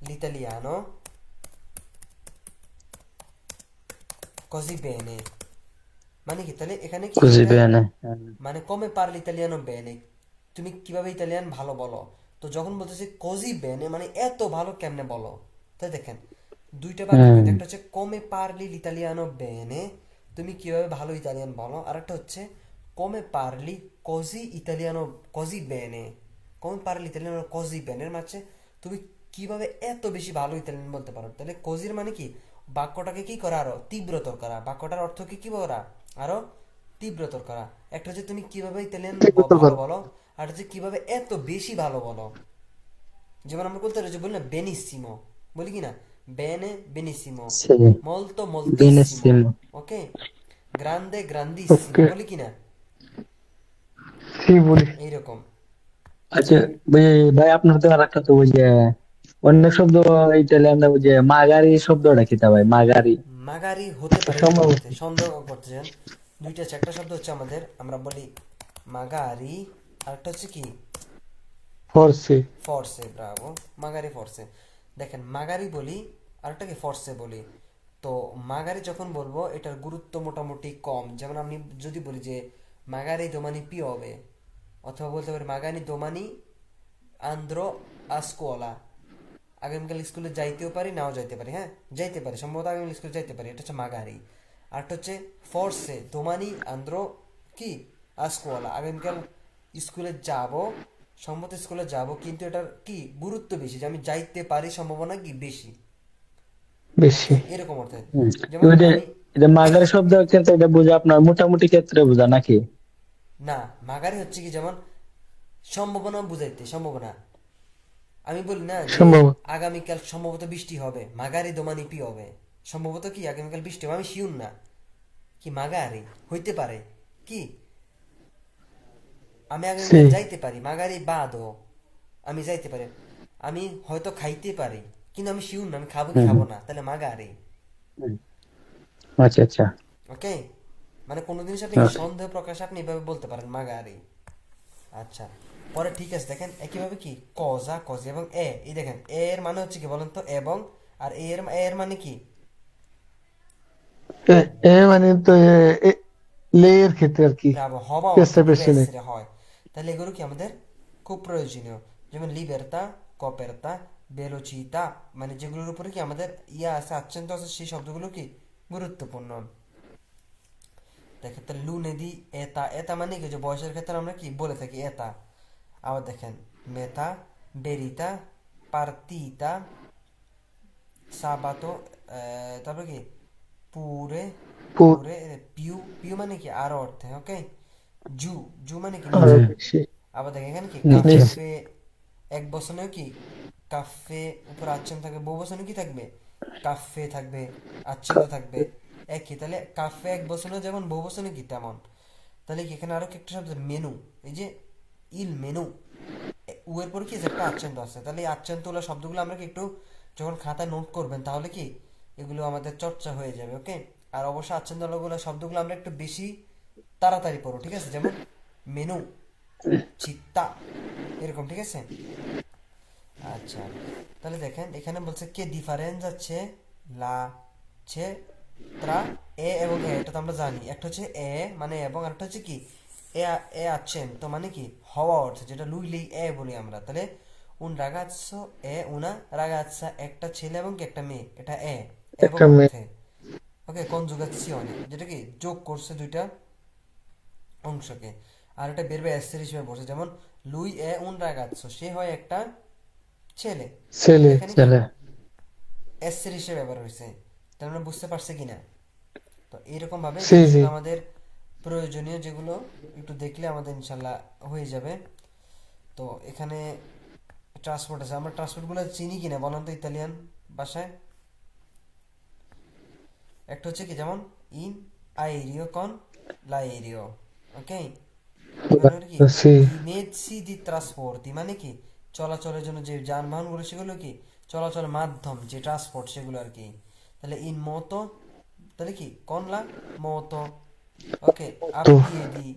l'italiano così bene, মানে কি তাহলে এখানে কি খুঁজে এটা পেয়ে না। মানে come parli italiano bene, তুমি কিভাবে ইতালিয়ান ভালো বলো। তো যখন বলতেছি così bene মানে এত ভালো কেমনে বলো, তাই দেখেন দুইটা বাক্য কিন্তু, একটা হচ্ছে come parli l'italiano bene, তুমি কিভাবে ভালো ইতালিয়ান বলো, আর একটা হচ্ছে come parli così italiano così bene, come parli italiano così bene এর মানে তুমি কিভাবে এত বেশি ভালো ইতালিয়ান বলতে পারো। তাহলে কজির মানে কি বাক্যটাকে কি করা, আরো তীব্রতর করা, বাক্যটার অর্থ কি করা, আরো তীব্রতর করা। একটা হচ্ছে তুমি কিভাবে ইতালিয়ান ভালো বলো, আর হচ্ছে কিভাবে এত বেশি ভালো বলো। যেমন আমরা বলতে পারি, বলি না বেনিসিমো, বলি কি না বেনে বেনিসিমো, সে molto moltissimo, বেনেসিমো। ওকে, গ্রান্ডে গ্রান্ডিসিমো ওকে, বলি কি না, সি বলি। এইরকম। আচ্ছা ভাই, ভাই আপনার তো আর একটা তো ওই যে অন্য শব্দ ইতালিয়ান ওই যে মাগারি শব্দটা কি তা ভাই, মাগারি? মাগারি হতে পারে, এরকম সম্ভবত অর্থে সন্দেহ করতেছেন। দুইটা আছে, একটা শব্দ হচ্ছে আমাদের আমরা বলি মাগারি, আর একটা হচ্ছে কি ফরসি। ফর্সে, ব্রাভো, মাগারি ফর্সে। দেখেন মাগারি বলি আর একটা কি ফর্সে বলি। তো মাগারি যখন বলবো এটার গুরুত্ব মোটামুটি কম। যেমন আমি যদি বলি যে মাগারি দোমানি পিওবে, অথবা বলতে পারি মাগানি দোমানি আন্দ্রো আস্কোলা, আগামীকাল স্কুলে যাইতেও পারি নাও যাইতে পারি, হ্যাঁ যাইতে পারি, সম্ভবত আগামীকাল স্কুলে যাইতে পারি, এটা হচ্ছে মাগারি। আরটা হচ্ছে ফর্সে দোমানি আন্দ্রো কি আস্কোলা, আগামীকাল স্কুলে যাব, সম্ভবত স্কুলে যাব, কিন্তু এটার কি গুরুত্ব বেশি, যে আমি যাইতে পারি সম্ভাবনা কি বেশি, বেশি। ওকে, এরকম অর্থে। হুম। যেমন ওই যে আমি এটা মাগারি শব্দ ক্ষেত্রে এটা বোঝা আপনার মোটামুটি ক্ষেত্রে বোঝা নাকি? না, মাগারি হচ্ছে কি যেমন সম্ভাবনা বুঝাইতে, সম্ভাবনা আমি বলি না যে সম্ভব। আগামীকাল সম্ভবত বৃষ্টি হবে, মাগারি দোমানি পি হবে, সম্ভবত কি আগামীকাল বৃষ্টি হবে, আমি শিওর না, কি মাগারি হইতে পারে, কি আমি সি। আগামীকাল যাইতে পারি, মাগারি বাদও আমি যাইতে পারি, আমি হয়তো খাইতে পারি কিন্তু আমি শিওর না আমি খাবো কি হুম খাবো হুম। না, তাহলে মাগারি। হুম। আচ্ছা আচ্ছা। ওকে, মানে কোনো জিনিস আপনি কি ওকে। সন্দেহ প্রকাশ আপনি এভাবে বলতে পারেন মাগারি। আচ্ছা, পরে ঠিক আছে, দেখেন একইভাবে কি কজা কজি এবং এ, এই দেখেন এ এর মানে হচ্ছে কি বলেন তো এবং, আর এ এর মানে কি এ এ মানে তো লেয়ের ক্ষেত্রে আর কি, ব্রাভো, হওয়া অর্থে পেছনে দিবে পেছনে। এসরে হয়। তাহলে এগুলো কি আমাদের খুব প্রয়োজনীয়। যেমন লিবেরতা, কপেরতা, বেলোচিতা, মানে যেগুলোর উপরে কি আমাদের ইয়া আছে, আচ্ছান্ত আছে, সেই শব্দগুলো কি গুরুত্বপূর্ণ। দেখেন তাহলে লুনেদি এতা, এতা মানে কি যে বয়সের ক্ষেত্রে আমরা কি বলে থাকি এতা। আবার দেখেন মেতা, বেরিতা, পার্তিতা, সাবাতো, তারপরে কি পুরে, পু- পুরে, পিউ, পিউ মানে কি আরো অর্থে, ওকে, জু, জু মানে কি আরো নিচে। বেশি। আবার দেখেন এখানে কি নিচে। নিচে। কাফে, এক বচনেও কি কাফে উপর আচ্ছন্ন থাকবে, বহু বচনে কি থাকবে কাফে থাকবে, আচ্ছন্ন থাকবে একই। তাহলে কাফে এক বচনেও যেমন, বহু বচনে কি তেমন। তাহলে কি এখানে আরো কি একটা শব্দ মেনু, এই যে ইল মেনু, উয়ের পর কি আছে একটা আচ্ছন্ন আছে। তাহলে এই আচ্ছন্ন শব্দগুলো আমরা কি একটু যখন খাতায় নোট করবেন তাহলে কি এগুলো আমাদের চর্চা হয়ে যাবে, ওকে। আর অবশ্যই আচ্ছন্ন শব্দগুলো আমরা একটু বেশি তাড়াতাড়ি পড়ো, ঠিক আছে, যেমন মেনু, চিত্তা, এরকম, ঠিক আছে। আচ্ছা, তাহলে দেখেন এখানে বলছে কে ডিফারেন্স আছে লা ছে ত্রা এ এবং এ, এটা তো আমরা জানি, একটা হচ্ছে এ মানে এবং, আরেকটা হচ্ছে কি এ, এ আছেন তো মানে কি হওয়া অর্থ, যেটা লুইলি এ বলি আমরা। তাহলে উন রাগাচ্ছো এ উনা রাগাচ্ছা, একটা ছেলে এবং কি একটা মেয়ে, এটা এ এবং একটা মেয়ে। অর্থে, ওকে, কনজুগাসিওনে, যেটা কি যোগ করছে দুইটা অংশকে, আর এটা বেরবে এসের হিসেবে বসে। যেমন লুই এ উন রাগাচ্ছো, সে হয় একটা ছেলে, ছেলে। এখানে কি ছেলে। এসের হিসেবে ব্যবহার হয়েছে, তার মানে বুঝতে পারছে কিনা। তো এইরকম ভাবে জি জি। জিনিসগুলো আমাদের প্রয়োজনীয়, যেগুলো একটু দেখলে আমাদের ইনশাল্লাহ হয়ে যাবে। তো এখানে ট্রান্সপোর্ট আছে, আমরা ট্রান্সপোর্ট গুলো চিনি কিনা বলেন তো ইতালিয়ান ভাষায়। একটা হচ্ছে কি যেমন ইন আইরিও কন লাইরিও, ওকে, এবার কি সি। ই মেজি দি ট্রান্সপোর্টি মানে কি চলাচলের জন্য যে যানবাহনগুলো সেগুলো কি চলাচলের মাধ্যম, যে ট্রান্সপোর্ট সেগুলো আর কি। তাহলে ইন মোতো, তাহলে কি কন লা মোতো, ওকে, তো আপিয়েদি,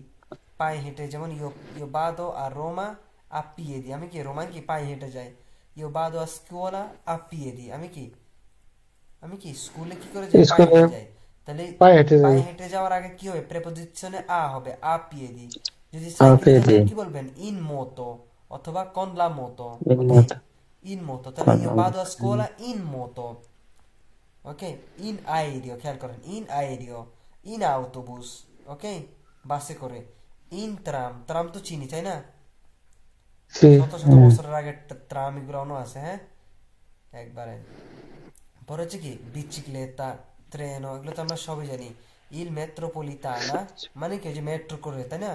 পায়ে হেঁটে, যেমন ইও বাদো a Roma a piedi, আমি কি রোমায় কি পায়ে হেঁটে যাই। ইও বাদো a scuola a piedi, আমি কি স্কুলে কি করে যাই, পায়ে স্কুলে হেঁটে যাই। তাহলে পায়ে হেঁটে যাই। পায়ে হেঁটে যাওয়ার আগে কি হবে, প্রেপোজিশনে আ হবে, আ পিয়েদি। যদি সাইকেলে যান পেয়েছি তখন কি বলবেন, ইন মোতো অথবা কন লা মোতো। এর ওকে, মতো ইন মোতো। তাহলে ইও বাদো a scuola in moto, okay. ইন আয়েরিও, খেয়াল করেন, ইন আয়েরিও, ইন আউটোবুস, ওকে, বাসে করে। ইন ট্রাম, ট্রাম তো চিনি তাই না, সি শত শত বছরের আগে ট্রাম এগুলো আছে, হ্যাঁ, একবারে। পরে হচ্ছে কি বিচিক্লেতা, ট্রেনো, এগুলো তো আমরা সবই জানি। ইল মেট্রোপলিতানা, মানে কি ওই যে মেট্রো করে, তাই না।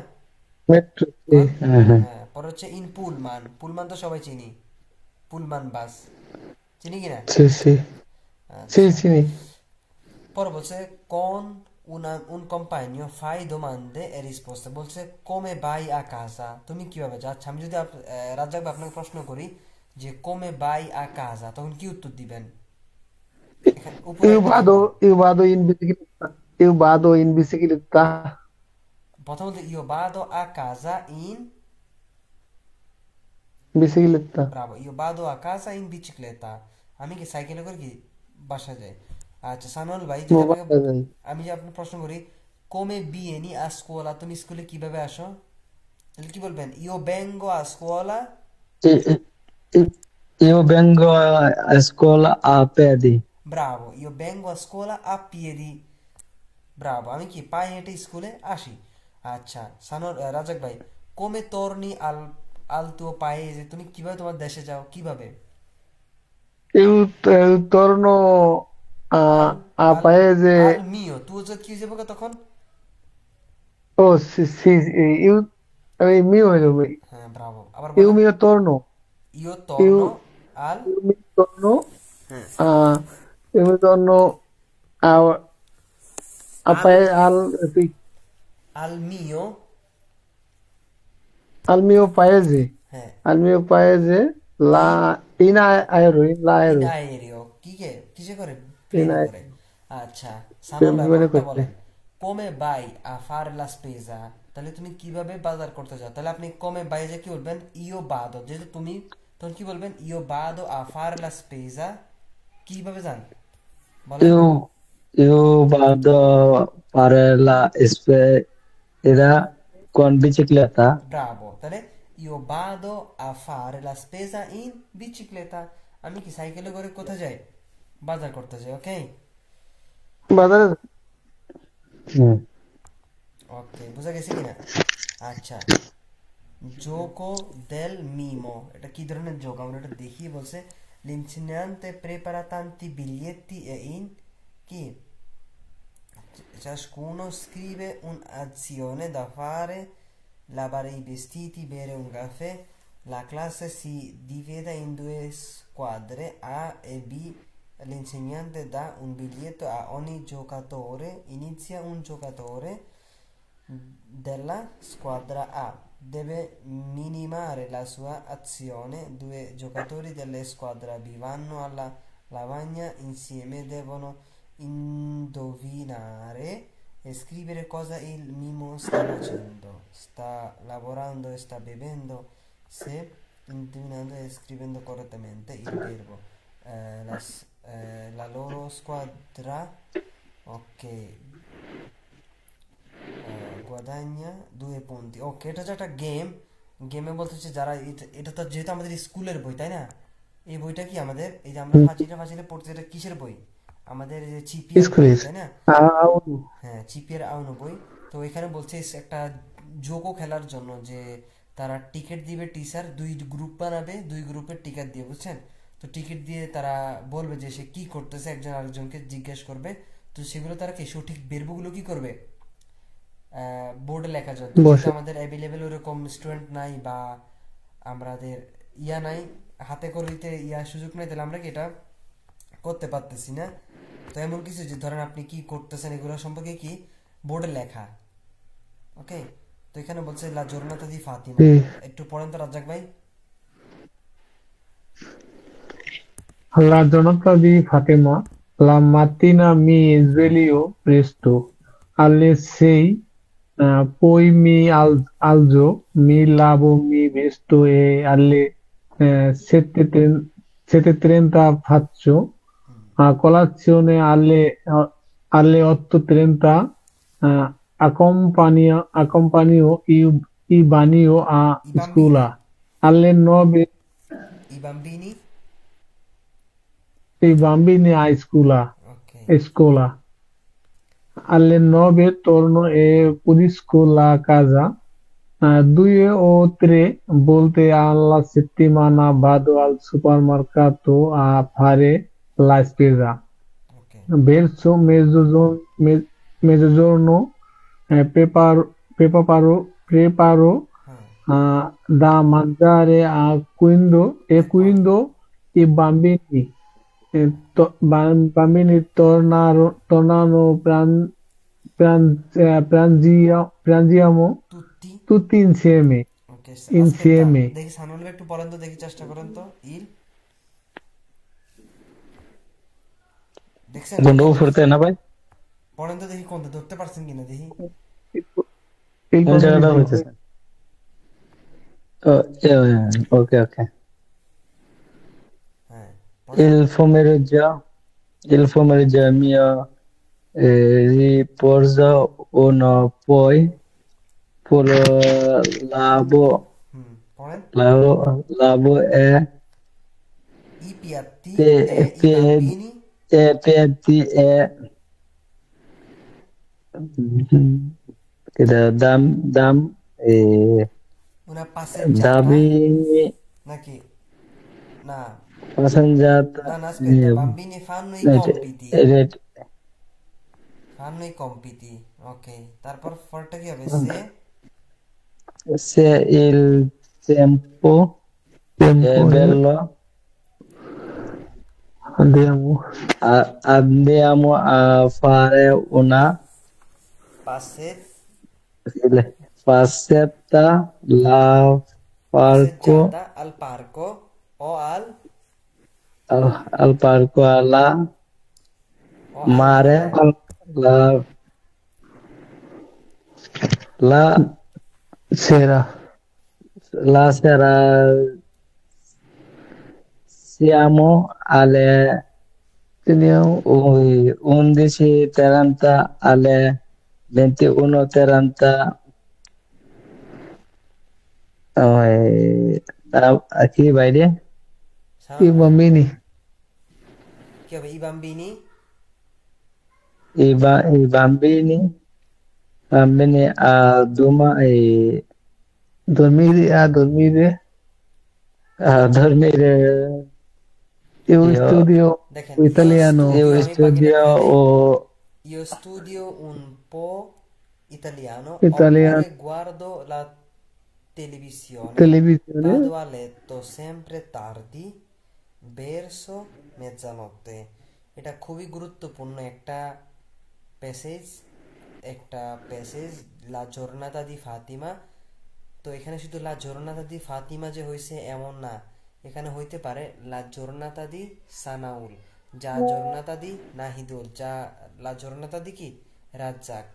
মেট্রো সি কোন, হ্যাঁ হ্যাঁ। পরে হচ্ছে ইন পুলমান, পুলমান তো সবাই চিনি, পুলমান বাস, চিনি কি না। সি সি সি আচ্ছা, চিনি। পরে বলছে কোন un compagno fai domande e risposte, বলছে come vai a casa, তুমি কিভাবে যাও। আচ্ছা, আমি যদি রাজ্জাক ভাই আপনাকে প্রশ্ন করি যে come vai a casa, তখন কি উত্তর দিবেন। এখানে উপরে Eu একটা vado, দেখেন, eu vado in bicicletta. Eu vado in bicicletta. প্রথমত io vado a casa in, Bicicletta. Bravo, io vado a casa in bicicletta, আমি কি সাইকেলে করে কি বাসা যাই। আচ্ছা সানোয়াল ভাই, যদি আপনাকে, Mobile যাই। আমি যে আপনাকে প্রশ্ন করি come vieni a scuola, তুমি স্কুলে কিভাবে আসো, তাহলে কি বলবেন, io vengo a scuola, io vengo a scuola a piedi Bravo, io vengo a scuola a piedi, Bravo, আমি কি পায়ে হেঁটে স্কুলে আসি। আচ্ছা সানোয়ার, রাজাক ভাই, come torni al tuo paese, তুমি কিভাবে তোমার দেশে যাও, কিভাবে। Eu torno আল a আল paese. আল মিও, তুই যে কি যাবো তখন, Oh, sì, sì, eu, il mio è lui. হ্যাঁ ব্রাভো, আবার Eu বলেন, mi torno. ইও torno Eu, al, eu mi torno হ্যাঁ, a, eu mi torno a, a আল paese, sì, আল মিও, al mio paese. হ্যাঁ, Al mio paese, ইন in ইন aereo, আয়েরিও, কিসে করে, in প্লেনে করে। aereo. আচ্ছা সানোয়ার ভাই, Bene পরেরটা così. বলেন, কমে বাই আ ফার লা স্পেজা, তাহলে তুমি কিভাবে বাজার করতে যাও, তাহলে আপনি কমে বাই যে কি বলবেন, ইও বাদো, যেহেতু তুমি, তখন কি বলবেন, ইও বাদো আ ফার লা স্পেজা, কিভাবে যান বলেন। io vado a fare la spesa con bicicletta Bravo, তাহলে ইও বাদো আ ফার লা স্পেজা ইন বিচিক্লেতা, আমি কি সাইকেলে করে কোথায় যাই, বাজার করতে যাই, ওকে। বাজারে ওকে, বুঝা গেছে কিনা। আচ্ছা, জোকো দেল মিমো, এটা কি ধরনের জোক, আমরা এটা দেখিয়ে বলছে, l'insegnante prepara tanti biglietti e in chi ciascuno scrive un'azione da fare, lavare i vestiti, bere un caffè, la classe si divide in due squadre A e B, l'insegnante dà un biglietto a ogni giocatore, inizia un giocatore della squadra A, deve minimare la sua azione, due giocatori delle squadre B vanno alla lavagna insieme, devono indovinare e scrivere cosa il mimo sta facendo, sta lavorando e sta bevendo, se indovinando e scrivendo correttamente il verbo. La loro squadra, ok, guadagna 2 punti, ওকে। এটা হচ্ছে একটা game, গেমে বলতে হচ্ছে যারা এটা তো যেহেতু আমাদের স্কুলের বই তাই না, এই বইটা কি আমাদের, এই যে আমরা ফাঁচিলে ফাঁচিলে পড়তে, এটা কিসের বই, আমাদের যে চিপিএর বই স্কুলের তাই না, আউন হ্যাঁ চিপিএর আউনো বই। তো এখানে বলছে একটা যোগও খেলার জন্য, যে তারা টিকিট দিবে, টিচার দুই গ্রুপ বানাবে, দুই গ্রুপের টিকিট দিয়ে, বুঝছেন। তো টিকিট দিয়ে তারা বলবে যে সে কি করতেছে, একজন আরেকজনকে জিজ্ঞেস করবে। তো সেগুলো তারা কি সঠিক বেরবুগুলো কি করবে, বোর্ডে লেখা যায়। তো যেহেতু বসে আমাদের অ্যাভেলেবেল ওরকম স্টুডেন্ট নাই, বা আমাদের ইয়া নাই, হাতে করে দিতে ইয়া সুযোগ নাই, তাহলে আমরা কি এটা করতে পারতেছি না। তো এমন কিছু যে ধরেন আপনি কি করতেছেন এগুলো সম্পর্কে কি বোর্ডে লেখা, ওকে। তো এখানে বলছে লা জোরনাতা দি ফাতিমা, sì. একটু পড়েন তো রাজ্জাক ভাই। La giornata di Fatima, la mattina mi sveglio presto alle 6 poi alzo, mi lavo, mi vesto e alle 7:30 faccio colazione alle 8:30, accompagno i bambini a I scuola. bambini? Alle 9 I bambini? i bambini a scuola. Ok. Scuola. Alle 9 torno e pulisco la casa. 2 o 3 volte alla settimana vado al supermercato a fare la spesa. Ok. Verso mezzogiorno preparo da mangiare quando i bambini tornano pranziamo Tutti? tutti insieme. Ok, aspetta, Insieme. দেখি সানুল ভাই একটু বলেন তো, দেখি চেষ্টা করেন তো। ইল দেখছেন কোনটা উপরতে না ভাই? পড়েন তো দেখি, কোনটা ধরতে পারছেন কিনা দেখি। Il কোন bambino জায়গাটা dice, হইতেছে? ওকে ওকে। হ্যাঁ, পড়েন। Il pomeriggio mio riposo uno poi lavo হুম, পড়েন। lavo e I piatti pe- e i pe- bambini piatti e keda dam una passeggiata davi নাকি? না, passeggiata না, aspetta, bambini fanno i compiti, ret- fanno i compiti, ok, তারপর পরটা কি হবে? se il tempo è tempo bello andiamo andiamo a fare una passetta passeggiata al parco o al parco alla mare la, la sera. la sera siamo alle Teniamo 11:30 alle 21:30 কি বাইরে i bambini. কি হবে? I bambini i bambini a Dormire a dormire. io studio দেখেন, italiano. Io আমি বাকিটা studio করে দিই। o Io studio un po' italiano Italiano. oppure guardo la televisione, Televisione. vado a letto sempre tardi verso mezzanotte। এটা খুবই গুরুত্বপূর্ণ একটা passage, লা জোরনাতা দি ফাতিমা। তো এখানে শুধু লা জোরনাতা দি ফাতিমা যে হয়েছে এমন না, এখানে হইতে পারে লা জোরনাতা দি সানাউল, যা জোরনাতা দি নাহিদুল, যা লা জোরনাতা দি কি রাজ্জাক,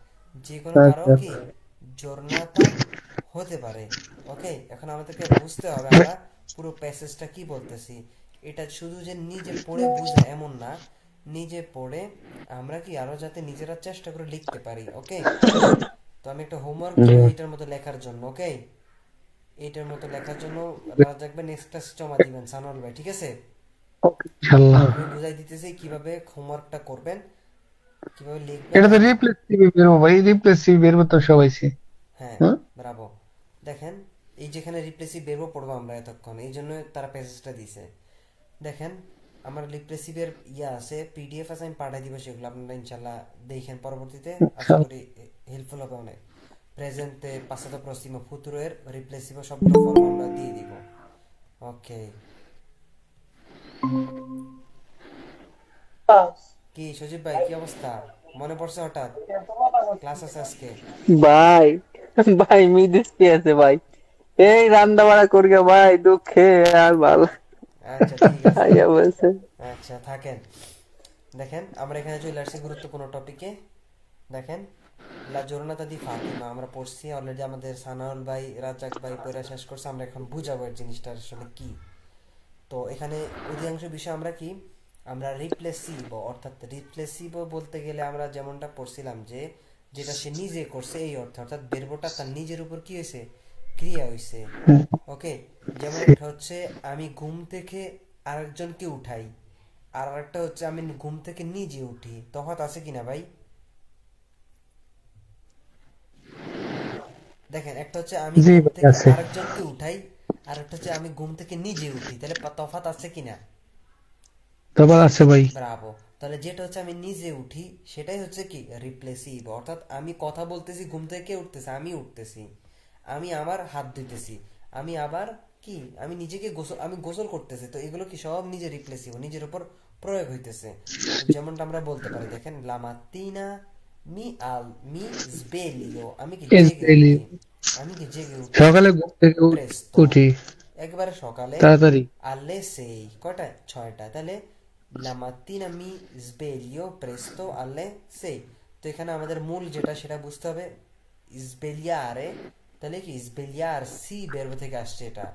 যে কোনো কারো কি জোরনাতা হতে পারে। ওকে, এখন আমাদেরকে বুঝতে হবে আমরা পুরো প্যাসেজটা কি বলতেছি। এটা শুধু যে নিজে পড়ে বুঝা এমন না, নিজে পড়ে আমরা কি আরো যাতে নিজেরা চেষ্টা করে লিখতে পারি। ওকে, তো আমি একটা হোমওয়ার্ক দেবো এইটার মতো লেখার জন্য। ওকে, এইটার মতো লেখার জন্য রাজ্জাক ভাই নেক্সট ক্লাস জমা দিবেন সানোয়ার ভাই, ঠিক আছে? Inshallah. আমি বুঝাই দিতেছি কিভাবে হোমওয়ার্কটা করবেন, কিভাবে লিখবেন। এটা তো রিপ্লেসিভ বেরবো ভাই, রিপ্লেসিভ বেরবো তো সবাইছে। হ্যাঁ, হ্যাঁ ব্রাভো। দেখেন, এই যেখানে রিপ্লেসিভ বেরবো পড়বো আমরা এতক্ষণ, এই জন্য তারা প্যাসেজটা দিছে। দেখেন, আমার রিপ্লেসিভের আছে, পিডিএফ আছে, আমি পাঠিয়ে দিব, সেগুলো আপনারা ইনশাল্লাহ দেখেন পরবর্তীতে, আশা করি হেল্পফুল হবে অনেক। প্রেজেন্টে, পাসাতো প্রসিমো, ফুতুরো এর রিপ্লেসিভ সবগুলো ফর্ম আমরা দিয়ে দিব। ওকে, কি সজীব ভাই, কি অবস্থা? মনে পড়ছে হঠাৎ ক্লাস আছে আজকে? ভাই ভাই মিদিস আছে ভাই, এই রান্না বাড়া করি ভাই, দুঃখে আর ভালো। আচ্ছা, ঠিক আছে, আইয়া বলছে আচ্ছা থাকেন। দেখেন, আমরা এখানে চলে আসছি গুরুত্বপূর্ণ টপিকে। দেখেন, লা giornata di Fatima আমরা পড়ছি অলরেডি, আমাদের সানাউল ভাই, রাজাক ভাই পড়া শেষ করছে। আমরা এখন বুঝাবো এর জিনিসটা আসলে কি। তো এখানে অধিকাংশ বিষয় আমরা কি, আমরা রিপ্লেসিভ, অর্থাৎ রিপ্লেসিভ বলতে গেলে আমরা যেমনটা পড়ছিলাম যে যেটা সে নিজে করছে এই অর্থে, অর্থাৎ বেরবোটা তার নিজের উপর কি হয়েছে, ক্রিয়া হয়েছে। ওকে, যেমন একটা হচ্ছে আমি ঘুম থেকে আরেকজনকে উঠাই, আর একটা হচ্ছে আমি ঘুম থেকে নিজে উঠি। তফাৎ আছে কিনা ভাই? দেখেন, একটা হচ্ছে আমি জি ঘুম ভাই, থেকে আছে। আরেকজনকে উঠাই, আর একটা হচ্ছে আমি ঘুম থেকে নিজে উঠি। তাহলে তফাৎ আছে কিনা? তারপর আছে ভাই। ব্রাভো। তাহলে যেটা হচ্ছে আমি নিজে উঠি সেটাই হচ্ছে কি রিপ্লেসিভ, অর্থাৎ আমি কথা বলতেছি, ঘুম থেকে উঠতেছি, আমি উঠতেছি, আমি আমার হাত ধুইতেছি, আমি আবার কি আমি নিজেকে গোসল, আমি গোসল করতেছি। তো এগুলো কি সব নিজে রিপ্লেসিভ, নিজের উপর প্রয়োগ হইতেছে। তো যেমনটা আমরা বলতে পারি, দেখেন লা mattina mi sveglio, আমি কি জেগে এসবেলি, উঠি, আমি কি জেগে উঠি সকালে ঘুম থেকে presto, উঠি একবারে সকালে, তাড়াতাড়ি। alle 6, কয়টায়? 6টায়। তাহলে la mattina mi sveglio presto alle 6। তো এখানে আমাদের মূল যেটা সেটা বুঝতে হবে, svegliare, তাহলে কি svegliarsi verbo থেকে আসছে এটা।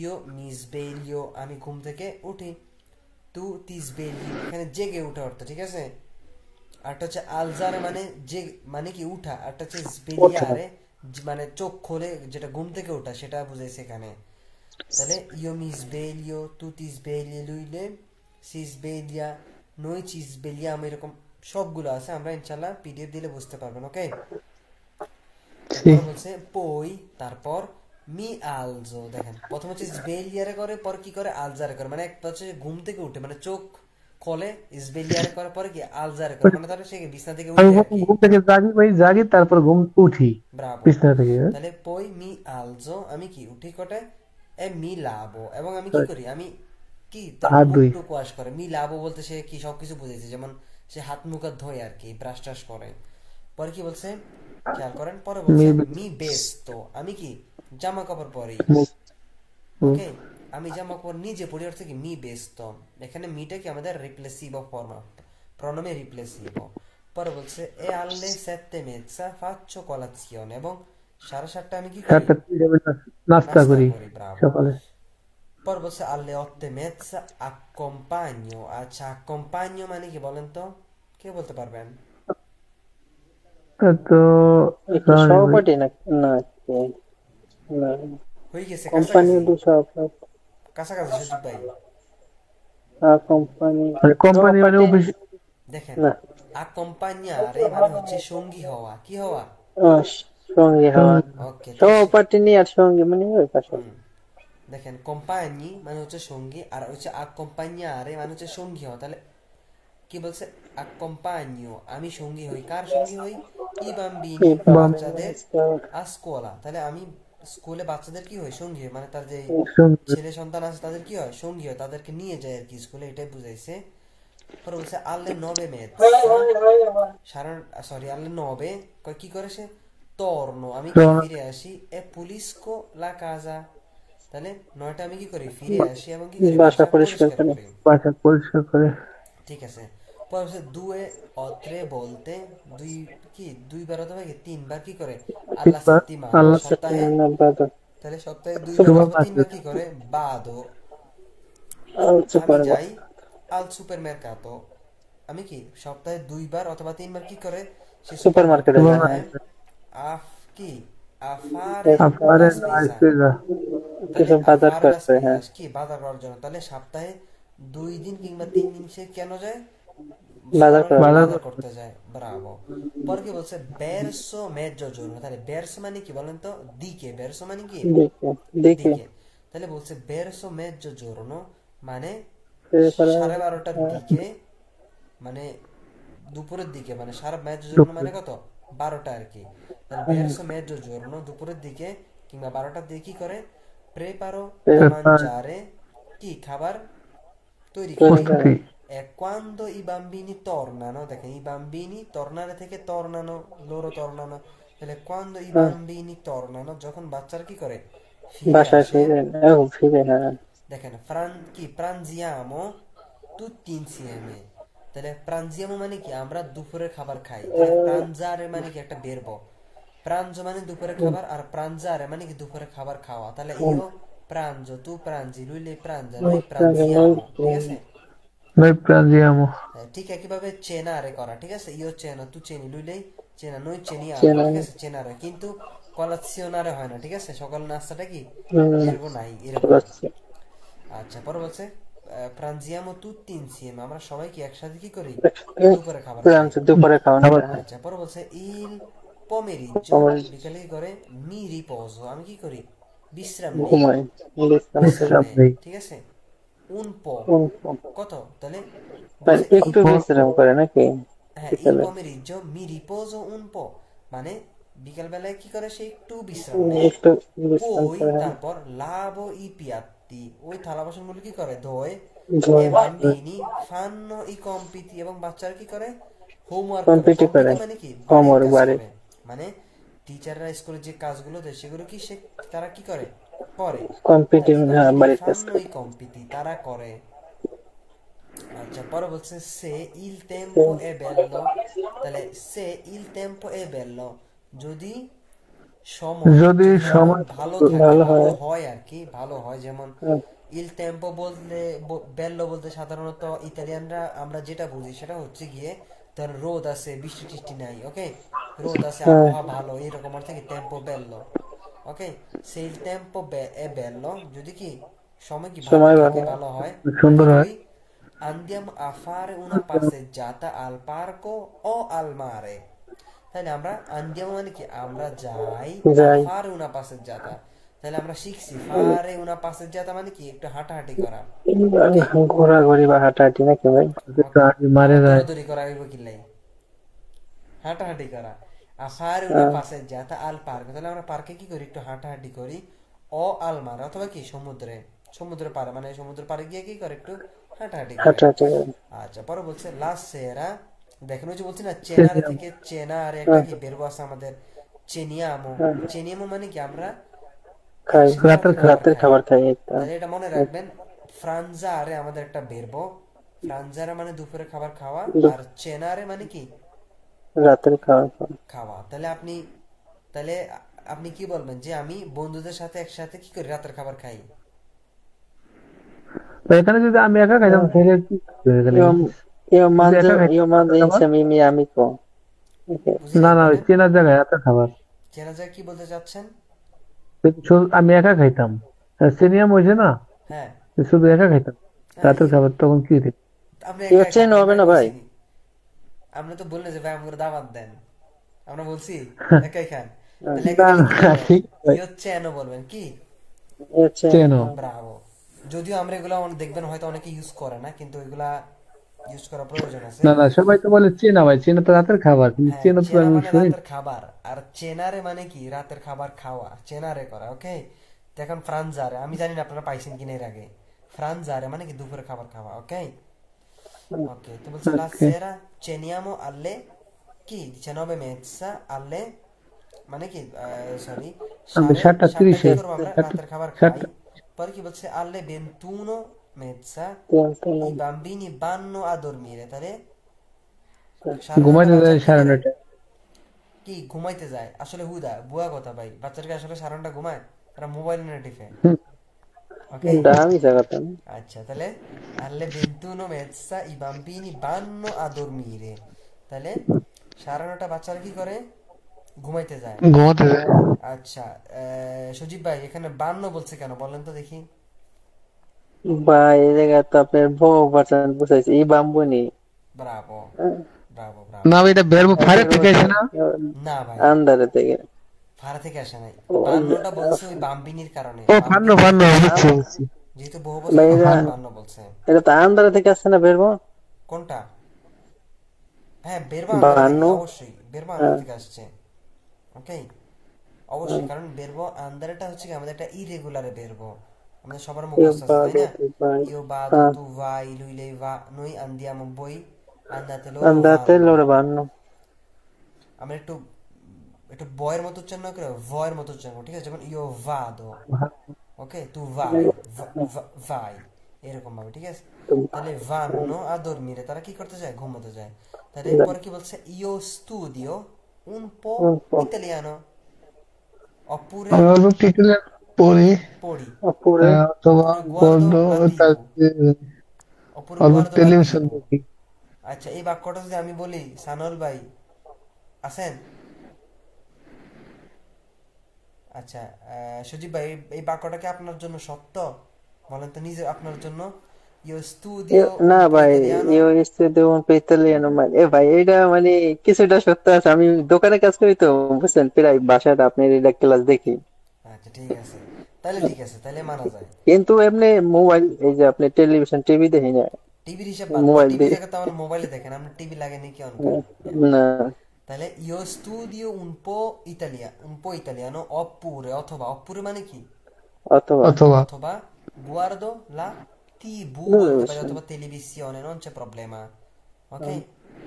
io mi sveglio, আমি ঘুম থেকে উঠি। tu ti svegli, এখানে জেগে উঠা অর্থ, ঠিক আছে। আরটা হচ্ছে আলজারে মানে যে মানে কি উঠা, আরটা হচ্ছে svegliare মানে চোখ খোলে, যেটা ঘুম থেকে ওঠা সেটা বুঝাইছে এখানে। তাহলে io mi sveglio, tu ti svegli, lui le si sveglia, noi ci svegliamo, এরকম সবগুলো আছে। আমরা ইনশাল্লাহ পিডিএফ দিলে বুঝতে পারবেন। ওকে, জি। তারপর বলছে পই, তারপর মি আলজো। দেখেন প্রথম হচ্ছে svegliare করে, পর কি করে আলজারে করে, মানে একটা হচ্ছে ঘুম থেকে উঠে মানে চোখ খোলে, svegliare করার পরে কি আলজারে করে, মানে তাহলে সে বিছনা থেকে আমি উঠে আর প্রথম কি। ঘুম থেকে জাগি ভাই, জাগি তারপর ঘুম উঠি ব্রাভো। বিছানা থেকে। তাহলে পই মি আলজো, আমি কি উঠি কটায়, এ মি লাভো, এবং আমি কি করি, আমি কি তার হাত ধুই। মুখটুকু ওয়াশ করে। মি লাভো বলতে সে কি সবকিছু বুঝেছে, যেমন সে হাত মুখ হাত ধোয় আর কি, ব্রাশ টাশ করে। পরে কি বলছে, খেয়াল করেন, পরে বলছে মি বেস্তো, আমি কি জামা কাপড় পরি। ওকে, আমি জামা কাপড় নিজে পরি, অর্থে কি মি বেস্তো। এখানে মিটা কি আমাদের রিপ্লেসিভ ফর্ম, প্রণমে রিপ্লেসিভ। পরে বলছে এ alle 7:30 faccio colazione, এবং 7:30 আমি কি করি, 7টা নাস্তা নাস্তা করি করি। ব্রাভো। সকালে। পরে বলছে alle 8:30 accompagno, আচ্ছা accompagno মানে কি বলেন তো, কে বলতে পারবেন? তো একটু জানি ভাই। সহপাঠী না, না কি? না, হয়ে গেছে, কোম্পানি কাছাকাছি, দু সহপাঠী। কাছাকাছি সুজিত ভাই। কোম্পানি মানে কোম্পানি মানে সহপাঠী অফিস। দেখেন না। accompagnare মানে হচ্ছে সঙ্গী হওয়া, কি হওয়া। আহ, সঙ্গী হওয়া। ওকে, তো সহপাঠী নিয়ে আর সঙ্গী মানে ওই পাশে। দেখেন কোম্পানি মানে হচ্ছে সঙ্গী, আর হচ্ছে accompagnare মানে হচ্ছে সঙ্গী হওয়া। তাহলে কি বলছে, accompagno, আমি সঙ্গী হই, কার সঙ্গী হই, ই বাম্বিনি, বাচ্চাদের, আ স্কুলা। তাহলে আমি স্কুলে বাচ্চাদের কি হয়, সঙ্গী হয়, মানে তার যে ছেলে সন্তান আছে তাদের কি হয়, সঙ্গী হয়, তাদেরকে নিয়ে যায় আর কি স্কুলে, এটাই বুঝাইছে। পরে বলছে alle 9:30, alle 9 কি করে সে, torno, আমি কি ফিরে আসি, e pulisco la casa, তাহলে 9টা আমি কি করি, ফিরে আসি এবং কি করি, বাসা বাসা পরিষ্কার পরিষ্কার করে। করি। বাসা পরিষ্কার করে। ঠিক আছে। পরে হচ্ছে দুয়ে অত্রে বলতে, দুই কি দুইবার অথবা কি তিনবার কি করে, আল্লাহ তিনবার সেপ্তিমানা, আল্লাহ সপ্তাহে, বাদা। তাহলে সপ্তাহে দুইবার সুপার অথবা তিনবার মার্কেট। কি করে, বাদো, আমি সুপার যাই আল সুপার মেরকাতো, আমি কি সপ্তাহে দুইবার অথবা তিনবার কি করে, সে সুপার সুপার মার্কেটে মার্কেটে যায়। যায়, আফ কি আফারে আপারে লা স্পেসা, আইসপেজা। কিছু তাহলে বাজার আফারে লা করতে, স্পেসা হ্যাঁ। কি বাজার করার জন্য। তাহলে সপ্তাহে 2 দিন কিংবা 3 দিন সে কেন যায়, বাজার সুপার করে। বাজার করতে যায়। ব্রাভো। পর কি বলছে, বেরসো মেজো জন্য, তাহলে বেরসো মানে কি বলেন তো, দিকে, বেরসো মানে কি দেখে দেখে দিকে। তাহলে বলছে বেরসো মেজো জোরনো মানে এরপরে 12:30টার দিকে, মানে দুপুরের দিকে, মানে সারা মেজো জোরনো মানে কত, 12টা আর কি। তাহলে বেরসো মেজো জোরনো দুপুরের দিকে কিংবা 12টার দিকে কি করে, প্রেপারো দা মানজারে, কি খাবার তৈরি করে। প্রস্তুতি। E quando i bambini tornano, দেখেন i bambini tornare থেকে tornano, loro tornano, তাহলে quando i bambini tornano, যখন বাচ্চারা কি করে, ফিরে বাসায় আসে। ফিরে, ফিরে, হ্যাঁ। দেখেন কি pranziamo tutti insieme, তাহলে প্রাঞ্জিয়ামো মানে কি আমরা দুপুরের খাবার খাই। তাহলে প্রাঞ্জারে মানে কি একটা বেরব, প্রাঞ্জ মানে দুপুরের খাবার, আর প্রাঞ্জারে মানে কি দুপুরে খাবার খাওয়া। তাহলে ইও প্রাঞ্জো, তু প্রাঞ্জি, লুইলে প্রাঞ্জা, নই প্রাঞ্জিয়ামো, ঠিক আছে। Noi pranziamo. হ্যাঁ, ঠিক একইভাবে চেনারে করা, ঠিক আছে। ইও চেনা, তু চেনি, লুইলেই চেনা, নই চেনি আরো, চেনা। ঠিক আছে, চেনারে। কিন্তু কলাৎসিওনারে হয় না, ঠিক আছে। সকাল নাস্তাটা কি হুম, এরকম নাই, এরকম। বুঝছি। আচ্ছা, পরে বলছে প্রাঞ্জিয়ামো তুত্তি ইনসিয়েমে, আমরা সবাই কি একসাথে কি করি দুপুরে খাবার খাই। দুপুরে খাওয়ানোটা। আচ্ছা, পরে বলছে ইল পমেরিজ্জো, Pomeriggio, বিকালে কি করে মি রিপোজো, আমি কি করি বিশ্রাম নেই, ঘুমাই, বিশ্রাম বিশ্রাম করি। নেই, নেই। ঠিক আছে। উন পো কোন কত, তাহলে মানে বলছে একটু বিশ্রাম করে নাকি হ্যাঁ, il বিকালে? pomeriggio mi riposo un po', মানে বিকাল বেলায় কি করে সে একটু বিশ্রাম নেয়। একটু বিশ্রাম পই করে। তারপর লাভো ই পিয়াত্তি, ওই থালা বাসন গুলো কি করে ধোয়। ধোয়। এ বাম্বিনি ফান্নো ই কম্পিতি, এবং বাচ্চারা কি করে হোমওয়ার্ক করে। কম্পিটি করে। কম্পিটি মানে কি বাড়ির হোমওয়ার্ক কাজ বাড়ি। করে, মানে টিচাররা স্কুলে যে কাজগুলো দেয় সেগুলো কি সে তারা কি করে করে। কম্পিটি, ই হ্যাঁ, বাম্বিনি বাড়ির কাজ ফান্নো করে। ই কম্পিতি, তারা করে। আচ্ছা, পরে বলছে সে ইল টেম্পো এ বেল্লো, তাহলে সে ইল টেম্পো এ বেল্লো, যদি সময় যদি যদি সময় ভালো থাকে, ভালো ভালো হয়। হয় আর কি, ভালো হয়। যেমন হুম, ইল টেম্পো বলতে বেল্লো বলতে সাধারণত ইতালিয়ানরা আমরা যেটা বুঝি সেটা হচ্ছে গিয়ে ধর রোদ আছে, বৃষ্টি টিষ্টি নাই, ওকে, রোদ আছে, হ্যাঁ, আবহাওয়া ভালো, এরকম আর থেকে টেম্পো বেল্লো, ওকে। সেই টেম্পো এ বেল্লো, যদি কি সময় কি ভালো সময় থাকে, ভালো। ভালো হয়, সুন্দর কি হয়। করি andiamo a fare una passeggiata al parco o al mare, তাহলে আমরা andiamo মানে কি আমরা যাই, a যাই। fare una passeggiata, তাহলে আমরা শিখছি fare una passeggiata মানে কি একটু হাঁটাহাঁটি করা, ওকে, ঘোরাঘুরি বা হাঁটাহাঁটি নাকি ভাই? একটু আগে মারে আবার যায়। দৌড়াদৌড়ি করা হইব কি লাই, হাঁটাহাঁটি করা। a fare una passeggiata al parco, তাহলে আমরা পার্কে কি করি একটু হাঁটাহাঁটি করি। ও আল মারে, অথবা কি সমুদ্রে, সমুদ্রের পাড়ে, মানে সমুদ্রের পাড়ে গিয়ে কি করে একটু হাঁটাহাঁটি করে। হাঁটাহাঁটি করে। আচ্ছা, পরে বলছে লা সেরা, দেখেন ওই যে বলছি না চেনারে থেকে চেনা আর একটা কি বেরবো আছে আমাদের চেনিয়ামো। চেনিয়ামো মানে কি আমরা খাই, একসাথে রাতের খাবার রাতের খাই। খাবার খাই একটা। তাহলে এটা মনে রাখবেন, ফ্রানজারে আমাদের একটা বেরবো, ফ্রানজারে মানে দুপুরে খাবার খাওয়া, আর চেনারে মানে কি রাতের খাবার খাই। খাওয়া। তাহলে আপনি কি বলবেন যে আমি বন্ধুদের সাথে একসাথে কি করি রাতের খাবার খাই। তো এখানে যদি আমি একা খাইতাম তাহলে কি হবে এখানে? Io, io যদি mangio, একা খাইতাম io mangio রাতের খাবার? insieme ai miei amici. Ok. বুঝি না নাই না, ওই বলেন, চেনার জায়গায় রাতের খাবার। চেনা যায় কি বলতে চাচ্ছেন। যদি শুধু আমি একা খাইতাম, সিনিয়ম হয়েছে না, হ্যাঁ, শুধু একা খাইতাম রাতের খাবার, তখন কি হইতো? আপনি Io একা ceno হবে না ভাই? আপনি তো বললেন যে ভাই আমাকে দাওয়াত দেন, আমরা বলছি একাই খান। তাহলে না একাই কি না, বলবেন, ঠিক আছে। ইয়ো চেনো বলবেন কি। Io ceno. চেনো। ব্রাভো। যদিও আমরা এগুলা দেখবেন হয়তো অনেকে ইউজ করে না, কিন্তু এগুলা ইউজ করা প্রয়োজন আছে। না না, সবাই তো বলে চেনা ভাই, চেনা তো রাতের খাবার, কিন্তু হ্যাঁ, চেনা তো চেনা আমি মানে শুনি। রাতের খাবার, আর চেনারে মানে কি রাতের খাবার খাওয়া, চেনারে করা, ওকে। এখন ফ্রানজারে আমি জানি না আপনারা পাইছেন কিনা এর আগে। ফ্রানজারে মানে কি দুপুরে খাবার খাওয়া, ওকে। ওকে, তো বলছে la ওকে, sera ceniamo alle কি 19:30 alle, মানে কি সরি আমি সাড়ে 7টা সাতটায় কি 30-এ, করবো আমরা রাতের খাবার খাই। 7টা। পরে কি বলছে alle 21:30 Tiempo. i bambini vanno a dormire, তাহলে ঘুমাইতে যায় সাড়ে 9টা বাচ্চারা কি করে 9:30। কি ঘুমাইতে যায়, আসলে হুদা বুয়া কথা ভাই, বাচ্চারা কি আসলে 9:30 ঘুমায়, তারা মোবাইল নিয়ে টিপে, ওকে। Dami sagata. আচ্ছা, তাহলে alle 21:30 i bambini vanno a dormire, তাহলে 9:30 বাচ্চারা কি করে ঘুমাইতে যায়। ঘুমাতে যায়। আচ্ছা, সজীব ভাই এখানে 52 বলছে কেন বলেন তো দেখি। ভাই এই জায়গায় তো আপনার বহু পার্সেন্ট বুঝাইছে এই বাম্বুনি। ব্রাভো, ব্রাভো, না ব্রাভো। ভাই, এটা বেরবো ফায়ার থেকে আসে না। না ভাই, আন্দারে থেকে। ভাড়া থেকে আসে নাই। 52টা বলছে ওই বাম্বিনির কারণে, ও ফান্ন ফান্ন, বুঝছি বুঝছি। যেহেতু বহু ভাই বছর এটা 52 বলছে। এটা তো আন্দারে থেকে আসছে না বেরবো? কোনটা? হ্যাঁ, বেরবা আন্দার থেকে, 52। অবশ্যই বেরবা আন্দার থেকে আসছে, ওকে, অবশ্যই। কারণ বেরবো আন্দারটা হচ্ছে কি আমাদের একটা ইরেগুলারে বেরবো, আমাদের সবার মুখস্থ আছে তাই না। ইও বাদো তু vai lui lei va noi andiamo voi andate loro আন্দাতে vanno, লড়ে বান্ন। আমরা একটু একটু বয়ের মতো উচ্চারণ না করে ভয়ের মতো উচ্চারণ করব, ঠিক আছে। যেমন ইও ভাদো, ওকে, তু vai vai, এরকম ভাবে, ঠিক আছে? তাহলে vanno a dormire, তারা কি করতে যায়? ঘুমোতে যায়। তাহলে এরপরে কি বলছে? io studio un po' un po'. italiano, oppure আমি অল্প টিটেলে পড়ি, pori, Oppure অথবা oppure guardo পড়লো, la তার TV, যে oppure অল্প guardo la টেলিভিশন TV। দেখি। আচ্ছা, এই বাক্যটা যদি আমি বলি, সানল ভাই আছেন? আচ্ছা, সজীব ভাই, এই বাক্যটা কি আপনার জন্য সত্য? বলেন তো নিজে আপনার জন্য। ইউ স্টুডিও না un po' ভাই, italiano। ইউ স্টুডিও un po' italiano মানে এ ভাই এটা মানে কিছুটা সত্য আছে। আমি দোকানে কাজ করি তো বুঝছেন, প্রায় বাসাটা আপনার এটা ক্লাস দেখি। আচ্ছা ঠিক আছে, তাহলে ঠিক আছে, তাহলে মানা যায়। কিন্তু এমনি মোবাইল, এই যে আপনি টেলিভিশন টিভি দেখি না, টিভির হিসাব বাদ দেন, মোবাইল টিভি দিয়ে। দেখে তো আমার মোবাইলে দেখেন, আপনার টিভি লাগে নাকি অন করেন। না, তাহলে ইউ স্টুডিও un po' italiano oppure, অথবা, oppure মানে কি? অথবা অথবা অথবা guardo la TV, বলতে পারি, দূরদর্শন। অথবা televisione, non c'è problema, ok?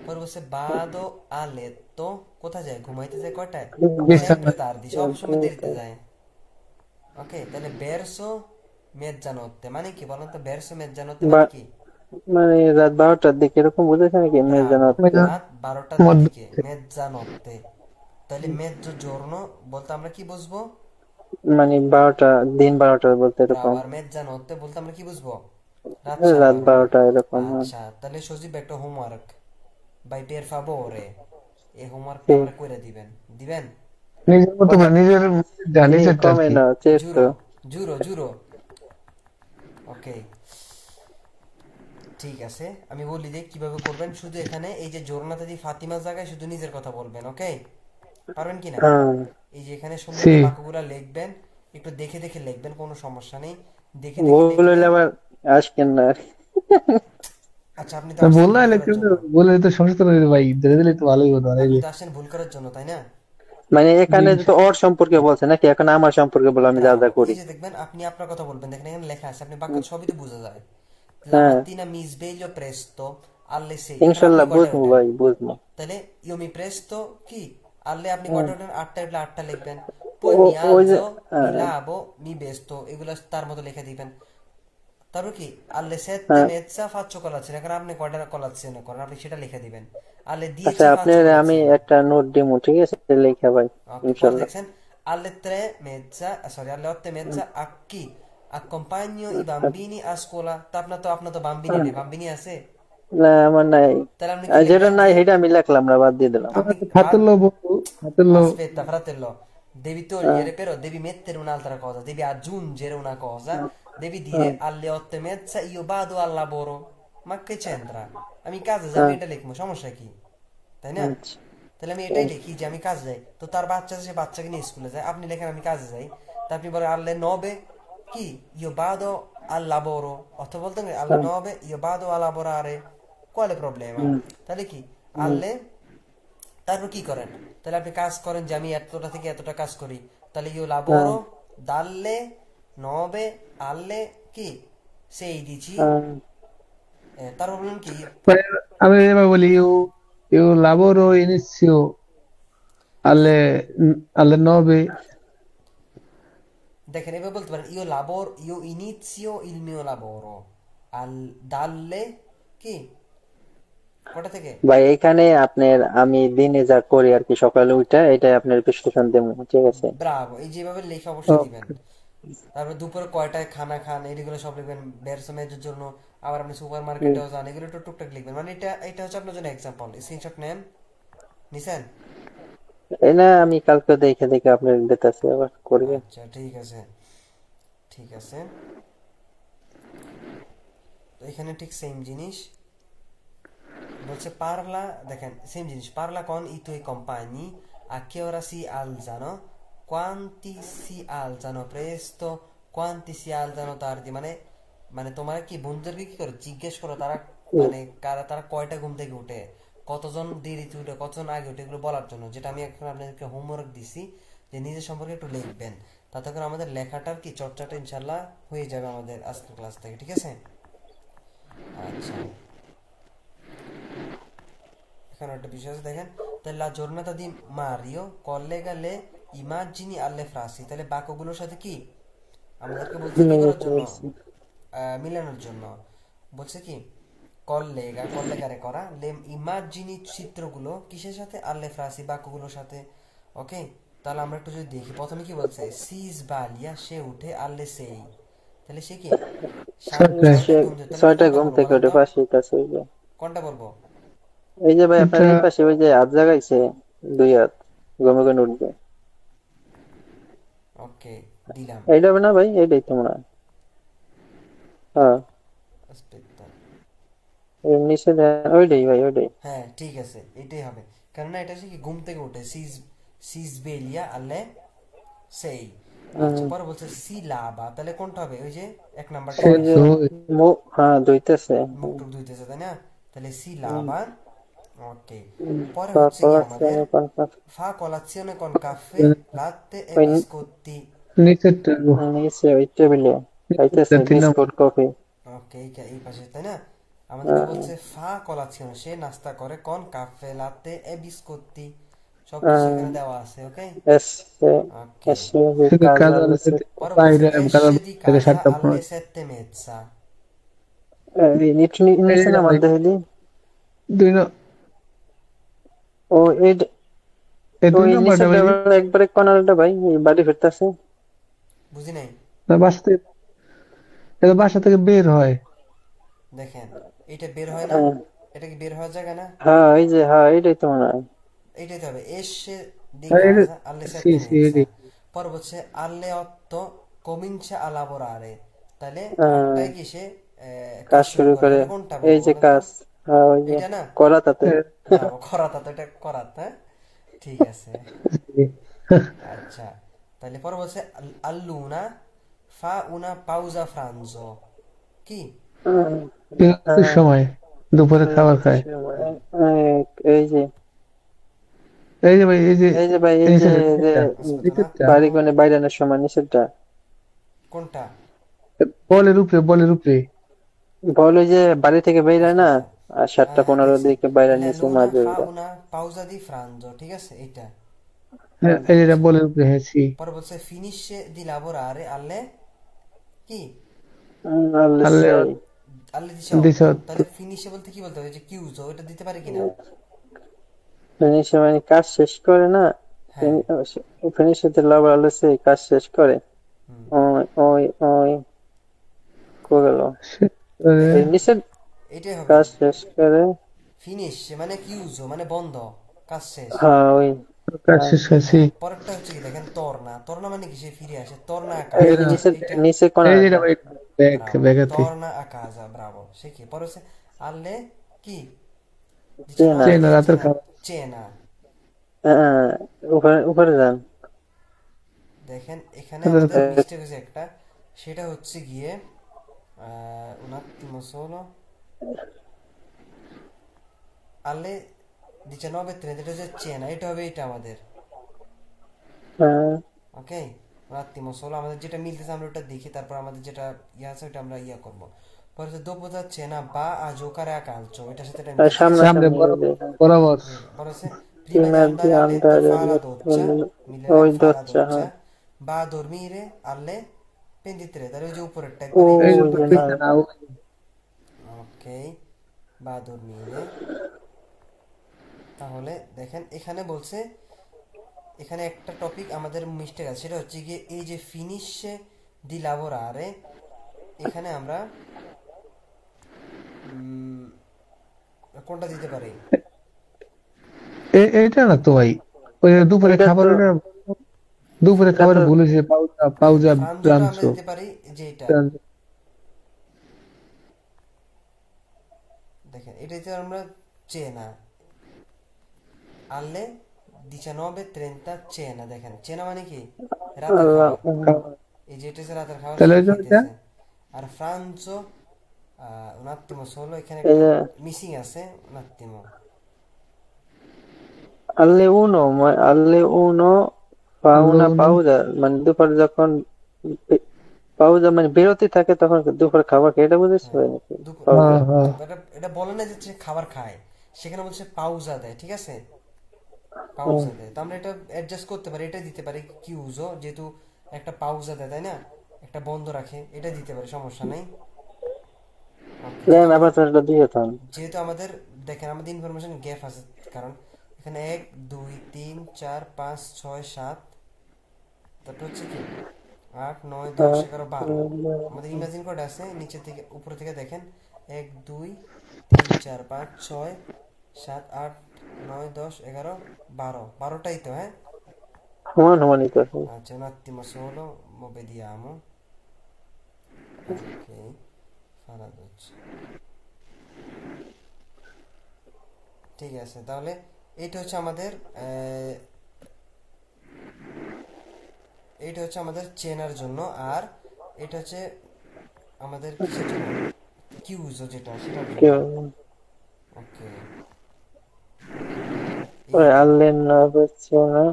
পরে বলছে vado a letto, কোথায় যায়? ঘুমাইতে যায় কয়টায়? বিছানা। sempre tardi, সব সময় দেরিতে যায়। ওকে, তাহলে verso mezzanotte মানে কি বলেন তো? verso mezzanotte মানে বা কি? মানে রাত 12টার দিকে এরকম বুঝেছে নাকি ব্রাভো, মেজানত? রাত 12টার দিকে, মধ্যে mezzanotte। তাহলে mezzo giorno বলতে আমরা কি বুঝবো? মানে 12টা, দিন 12টা বলতে ব্রাভো। এরকম আর mezzanotte বলতে আমরা কি বুঝবো? রাত রাত 12:30। 12টা এরকম। হ্যাঁ, আচ্ছা, তাহলে সজীব একটা হোমওয়ার্ক, বাই পের ফাভোরে, এই হোমওয়ার্কটা ঠিক। আমরা করে দিবেন, দিবেন? নিজের মতো করে, নিজেরটা আর কমে কি। না চেষ্টা। Jure, jure, jure. ওকে, ঠিক আছে, আমি বলি যে কিভাবে করবেন। শুধু এখানে এই যে জোরনাতে দি ফাতিমার জায়গায় শুধু নিজের কথা বলবেন, ওকে? পারবেন কিনা? হ্যাঁ, এই যে এখানে সুন্দর সি করে বাক্যগুলো লিখবেন, একটু দেখে দেখে লিখবেন, কোনো সমস্যা নেই, দেখে দেখে ভুল লিখলে। হইলে আবার আসকেন না। আচ্ছা, আপনি তো আসছেন বললে ভুল হলে করার কেউ জন্য, বলে তো সংযুক্ত করে দিতে ভাই, ধরে দিলে তো ভালোই হতো। আপনি তো আসছেন ভুল করার জন্য, তাই না? মানে এখানে তো ওর সম্পর্কে বলছে নাকি, এখন আমার সম্পর্কে বলে আমি যা যা ব্রাভো, করি। এই যে দেখবেন, আপনি আপনার কথা বলবেন, দেখেন এখানে লেখা আছে, আপনি বাক্য সবই তো বোঝা যায়। La হ্যাঁ, mattina mi sveglio presto alle 6, এখানে আপনি ইনশাল্লাহ কয়টায় বুঝবো ওঠেন? ভাই, বুঝবো। তাহলে io mi presto কি alle, আপনি হ্যাঁ, কয়টা ওঠেন? 8টায় উঠলে 8টা লিখবেন। poi mi ওই যে alzo, mi হ্যাঁ, lavo, mi vesto, এগুলো তার মতো লিখে দিবেন। তারপর কি alle 7 হ্যাঁ। mezza faccio colazione, এখন আপনি কয়টা colazione করেন, আপনি সেটা লিখে দিবেন। alle আচ্ছা 10 faccio আপনার আমি colazione। একটা নোট দিমু, ঠিক আছে? লেখা ভাই, ওকে, পরে ইনশাল্লাহ। দেখছেন alle 3 mezza, sorry alle 8 mezza a chi accompagno i bambini a scuola, তা আপনার তো বাম্বিনি নেই, বাম্বিনি আছে? না আমার নাই। তাহলে আপনি কি যেটা লিখবেন নাই যে সেটা আমি লিখলাম না, বাদ দিয়ে দিলাম। আপনি খাতুল্য বন্ধু, খাতুল্য। aspetta fratello, devi togliere, però devi mettere un'altra cosa, devi aggiungere una cosa, devi dire alle 8:30 io vado al lavoro, ma che c'entra? আমি কাজে যাই, আমি এটা লিখবো, সমস্যা কি? তাই না? আচ্ছা, তাহলে আমি এটাই লিখি যে আমি কাজে যাই, তো তার বাচ্চা আছে, সে বাচ্চাকে নিয়ে স্কুলে যায়, আপনি লেখেন আমি কাজে যাই, তা আপনি বলেন alle 9 কি io vado al lavoro, অথবা বলতে alle 9 io vado a lavorare, quale problema? তাহলে কি alle, তারপর কি করেন? তাহলে আপনি কাজ করেন যে আমি এতটা থেকে এতটা কাজ করি, তাহলে io lavoro dalle 9 alle কি 16, তারপর বলুন কি, মানে আমি এবার বলি, ইউ লাবোরো ইনিসিও alle alle 9 দেখেন এবার বলতে পারেন io inizio il mio lavoro dalle কি কটা থেকে? ভাই এখানে আপনার আমি দিনে যা করি আর কি, সকালে উঠে এটাই আপনার বিশ্লেষণ দেবো, ঠিক আছে? ব্রাভো, এই যেভাবে লেখা অবশ্যই দিবেন। তারপর দুপুরে কয়টায় খানা খান, এগুলো সব লিখবেন বেরসমের জন্য। আবার আপনি সুপার মার্কেটেও যান, এগুলো একটু টুকটাক লিখবেন। মানে এটা হচ্ছে আপনার জন্য এক্সাম্পল, স্ক্রিনশট নেন, নিছেন? এই না, আমি কালকে দেখে দেখে আপনার দিতেছি, আবার করবে। আচ্ছা ঠিক আছে, ঠিক আছে। তো এখানে ঠিক সেম জিনিস বলছে, পারলা, দেখেন সেম জিনিস, পারলা con i tuoi compagni, a che ora si alzano, quanti si alzano presto, quanti si alzano tardi, মানে মানে তোমার কি বন্ধুদেরকে কি করো, জিজ্ঞেস করো তারা মানে তারা কয়টা ঘুম থেকে উঠে, কতজন দেরিতে উঠে, কতজন আগে উঠে, এগুলো বলার জন্য। যেটা আমি এখন আপনাদেরকে হোমওয়ার্ক দিছি যে নিজের সম্পর্কে একটু লিখবেন, তাতে করে আমাদের লেখাটার কি চর্চাটা ইনশাল্লাহ হয়ে যাবে আমাদের আজকের ক্লাস থেকে, ঠিক আছে? আচ্ছা, এখানে একটা বিষয় আছে দেখেন, তাহলে la giornata di Mario collega le immagini alle frasi, তাহলে বাক্যগুলোর সাথে কি আমাদেরকে বলছে কি করার জন্য? মিলানোর জন্য বলছে কি কল্লেগারে করা লে ইমাজিনি চিত্রগুলো কিসের সাথে আল্লে ফ্রাসি বাক্যগুলোর সাথে। ওকে, তাহলে আমরা একটু যদি দেখি প্রথমে কি বলছে, সিজ বালিয়া সে উঠে আল্লে সেই, তাহলে সে কি ছয়টায়। ছয়টা ঘুম থেকে ওঠে পাশের কাছে ওই যে কোনটা বলবো? এই যে ভাই আপনার এটা এই পাশে ওই যে হাত জাগাইছে, 2 হাত ঘুমে ঘুমে উঠবে, ওকে দিলাম। এইটা হবে না ভাই? এইটাই তো মনে হয়। হ্যাঁ, Aspetta. এর নিচে ওইটাই ভাই, ওইটাই। হ্যাঁ ঠিক আছে, এটাই হবে, কেননা এটা হচ্ছে কি ঘুম থেকে উঠে সিজ বেলিয়া আল্লে সেই। আচ্ছা, পরে বলছে সি লাবা, তাহলে কোনটা হবে? ওই যে এক নাম্বারটা সে ওই যে মুখ, হ্যাঁ ধুইতেছে। মুখ টুক ধুইতেছে তাই না, তাহলে সি লাবা। ওকে, পরে পা হচ্ছে কি আমাদের colazione con caffè। ফা colazione con caffè latte e ওই biscotti। নিচেরটা নিচে ওই টেবিলে খাইতেছে 3 বিস্কুট নম্বর। কফি। ওকে, এই পাশে তাই না, আমাদেরকে বলছে ফা colazione, সে নাস্তা করে con caffè latte e biscotti, সবকিছু এখানে দেওয়া আছে। ওকে এসে ওকে, এসে di কিন্তু কাজ casa alle হলে sette। পরে বলছে বাইরে কাজ esce di থেকে casa 7টা alle 7:30। নিচে নিচে না মধ্যে হইলি দুই ও এই এই দুই ওই নম্বরটা নিচের ভাই লেভেল একবারে কর্নারটা ভাই, এই বাড়ি ফিরতেছে। বুঝি নাই। বাসা থেকে, এটা বাসা থেকে বের হয়। দেখেন, এটা বের হয় না, এটা কি বের হওয়ার জায়গা না? হ্যাঁ এই যে, হ্যাঁ এইটাই তো মনে হয়। এইটাই তো হবে esce di আর এটা casa alle সি সি 7:30। এডি পরে বলছে alle 8 comincia a lavorare, তাহলে আহ, 8টায় কি সে কাজ কাজ শুরু শুরু করে, করে, তাহলে কোনটা এই বলবো যে বলেন তো? কাজ, হ্যাঁ ওই যে এইটা না, করা তাতে। ব্রাভো, করাতা, তো এটা করাতা, ঠিক আছে। আচ্ছা, তাহলে পরে বলছে all'una fa una pausa pranzo, কি? বিরতির সময় দুপুরে খাবার খায়। এই যে এই যে ভাই, এই যে এই যে ভাই, এই এই যে নিচেরটা হাসপাতালা, নিচেরটা বাড়ি কোনে বাইরানোর সময় নিষেধটা কোনটা? বলের উপরে বল, ওই যে বাড়ি থেকে বাইরে না, আচ্ছা, আর 7:15 দেখছি, দিকে বাইরে নিয়েছে l'una মাঝে fa ওইটা। una pausa di pranzo, ঠিক আছে এইটা। হ্যাঁ, এই যেটা বলের উপরে, হ্যাঁ সি পরে বলছে finisce di lavorare alle, কি? আল্লে আল্লে সেই alle দিছ 18। তাহলে ফিনিশে বলতে কি বলতে হবে? যে কিউজো, এটা দিতে পারে কিনা? ফিনিশে মানে কাজ শেষ করে না, হ্যাঁ, ফিনিশে লাভ আল্লে সেই কাজ শেষ করে। হুম, ওই ওই ওই কো গেল দেখেন এই নিষেধ, এটাই হবে। কাজ শেষ করে। ফিনিশ মানে কিউজো মানে বন্ধ, কাজ শেষ। হ্যাঁ ওই কাজ শেষ হয়েছি। হ্যাঁ, পরেরটা হচ্ছে কি দেখেন, তর্না মানে কি? সে ফিরে আসে, তর্না a এই casa, যে নিচে এইটা নিচে এই যেটা কোনাটা। ভাই ব্যাগ ব্রাভো, ব্যাগাতে তর্না a casa, ব্রাভো। সে কি পরে হচ্ছে alle, কি চেনা, 19 রাতের cena, খাবার। cena। হ্যাঁ উপরে উপরে যান। দেখেন এখানে আমাদের মিস্টেক হয়েছে একটা, সেটা হচ্ছে গিয়ে un attimo solo, alle 19:30, এটা হচ্ছে চেনা, এটা হবে এটা আমাদের। হ্যাঁ ওকে, un attimo solo, আমাদের যেটা মিলতেছে আমরা ওটা দেখি, তারপর আমাদের যেটা ইয়ে আছে ওটা আমরা ইয়া করবো। পরে হচ্ছে dopo da cena va a giocare a calcio, এটার সাথে এটা আর মিলছে, ঠিক আছে। সামনে সামনাসামনি ওই যে বরাবর পরে হচ্ছে prima di prima di andare a letto andare fa a la letto, doccia, Milena ওই fa la দচ্ছা, doccia, হ্যাঁ va a dormire alle 23, তাহলে ওই যে উপরেরটা একবারে। এই ওই যে যে না, পিছনে না ওকে, va a dormire। তাহলে দেখেন এখানে বলছে, এখানে একটা টপিক আমাদের মিস্টেক আছে, সেটা হচ্ছে গিয়ে এই যে ফিনিশে দি লাবোরারে, এখানে আমরা কোনটা দিতে পারি? এইটা না তো ভাই, ওই যে দুপুরে এটা তো খাবারের এটা তো ভুল হয়েছে। পাউজা পাউজা ফ্রানজোটা আমরা ব্রাঞ্চো দিতে পারি যে এটা, দেখেন এটা দিতে আমরা চেনা, alle 19:30 চেনা। দেখেন চেনা মানে কি? রাতের আল্লাহ, খাবার, এই যে এটা হচ্ছে রাতের খাবার, তাহলে সে ওই যে ওইটা খাইতেছে। আর ফ্রান্সো un attimo solo, এখানে এই একটা যে মিসিং আছে, un attimo, alle uno fa una লবণ pausa, মানে দুপুর যখন পাউজা মানে বিরতি থাকে তখন দুপুর খাবার খেয়ে, এটা বুঝেছো হ্যাঁ ভাই নাকি? দুপুর, পাউজা, হ্যাঁ হ্যাঁ এটা এটা বলে না যে সে খাবার খায়, সেখানে বলছে পাউজা দেয়, ঠিক আছে, হুম, পাউজা দেয়। তো আমরা এটা অ্যাডজাস্ট করতে পারি, এটা দিতে পারি কিউজো, যেহেতু একটা পাউজা দেয় তাই না, একটা বন্ধ রাখে, এটা দিতে পারি, সমস্যা নাই। ওকে, লেন আবার চারটা দিয়ে থাম। যেহেতু আমাদের দেখেন আমাদের ইনফরমেশন গ্যাপ আছে, কারণ এখানে 1 2 3 4 5 6 7, তারপর হচ্ছে কি 8 9 10 11 12। আমাদের ইমাজিন কোড আছে নিচে থেকে উপরে থেকে দেখেন 1 2 3 4 5 6 7 8 9 10 11 12, 12টাই তো, হ্যাঁ। সমান সমানই তো আছে। আচ্ছা, un attimo solo, mo vediamo. Ok, fa la doccia. ঠিক আছে, তাহলে এইটা হচ্ছে আমাদের এইটা হচ্ছে আমাদের চেনার জন্য, আর এটা হচ্ছে আমাদের কিসের জন্য, কিউজো যেটা সেটার জন্য। কেউ ওকে, ওই এইটা আনলেন না হচ্ছে না।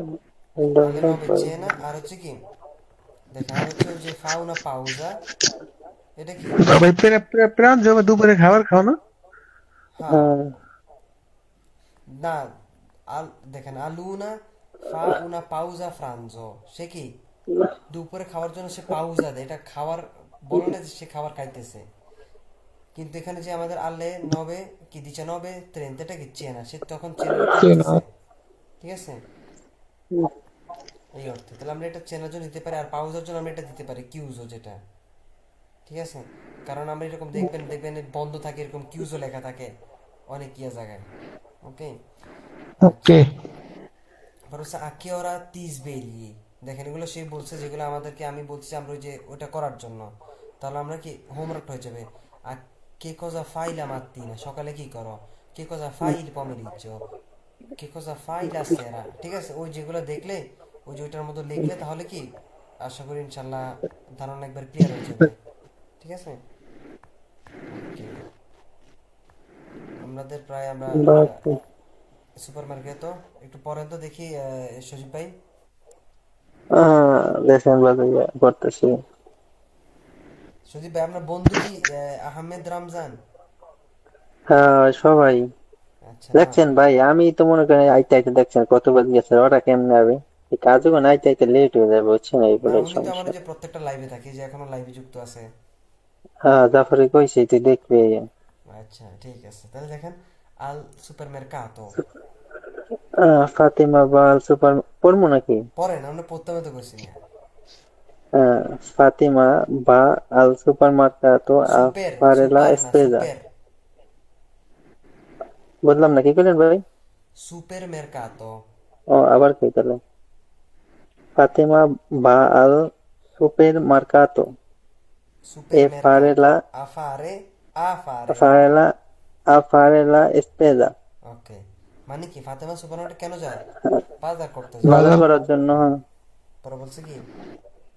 আলে নবে চেনা, আর হচ্ছে কি দেখেন, আর হচ্ছে ওই যে ফাউনা পাউজা, এটা কি? ভাই প্রাণ জমে দুপুরে খাবার খাও না? হ্যাঁ, হ্যাঁ না, দেখেন আলুনা ফা উনা পাউজা ফ্রানজো, সে কি দুপুরে খাওয়ার জন্য সে পাউজা দেয়, এটা খাওয়ার বলে না যে সে খাবার খাইতেছে। কিন্তু এখানে যে আমাদের আলে নবে কি দিচ্ছে, নবে ট্রেন, এটা কি চেনা, সে তখন চেনা করতেছে, ঠিক আছে, এই অর্থে। তাহলে আমরা এটা চেনার জন্য দিতে পারি, আর পাউজার জন্য আমরা এটা দিতে পারি কিউজো যেটা, ঠিক আছে। কারণ আমরা এরকম দেখবেন দেখবেন বন্ধ থাকে, এরকম কিউজো লেখা থাকে অনেক ইয়া জায়গায়। ওকে, আচ্ছা, ওকে, আবার হচ্ছে আকিওরা তিস বেরিয়ে, দেখেন এগুলো সে বলছে যেগুলো আমাদেরকে, আমি বলছি যে আমরা ওই যে ওটা করার জন্য, তাহলে আমরা কি হোমওয়ার্ক হয়ে যাবে। আর কে cosa fai la mattina, সকালে কি করো, কে cosa fai il pomeriggio, কে cosa fai la sera, ঠিক আছে। ওই যেগুলো দেখলে ওই যে ওইটার মতো লিখলে তাহলে কি আশা করি ইনশাল্লাহ ধারণা একবার ক্লিয়ার হয়ে যাবে, ঠিক আছে। ওকে, আমাদের প্রায় আমরা বাকি সুপার মার্কেট একটু পরে তো দেখি, সজীব ভাই। দেখেন বাজার করতেছি। সজীব ভাই, আপনার বন্ধু কি আহমেদ রমজান? হ্যাঁ সবাই আচ্ছা, না, দেখছেন ভাই, আমি তো মনে করি আইতে আইতে দেখছেন কত বাজে গেছে, ওরা কেমনে হবে এই কাজও আইতে আইতে লেট হয়ে যাবে, বুঝছেন না, এইগুলো উনি তো আমার সমস্যা। ওই যে প্রত্যেকটা লাইভে থাকে, যে এখনো লাইভে যুক্ত আছে। হ্যাঁ জাফরে কইছি তুই দেখবি। আচ্ছা, ঠিক আছে, তাহলে দেখেন আল সুপার মেরকাতো, ফাতিমা বাল সুপার পড়বো নাকি? পড়েন, আমরা পড়তে হবে তো করছি না। আহ, ফাতিমা বা আল সুপার মার্কাতো সুপের, ফারেলা সুপার না, এস্পেজা। সুপের, বুঝলাম না কি করলেন ভাই? সুপের মেরকাতো, ও আবার কি তাহলে? ফাতিমা বা আল সুপের মার্কাতো সুপের এ মেরকাতো, ফারেলা আফারে, আফারে। ফারেলা ফারেলা এস্পেজা। ওকে, মানে কি ফাতেমা সুপার মার্কেট কেন যায়? বাজার করতে যায়। বাজার বাজার করার জন্য, হ্যাঁ। পরে বলছে কি,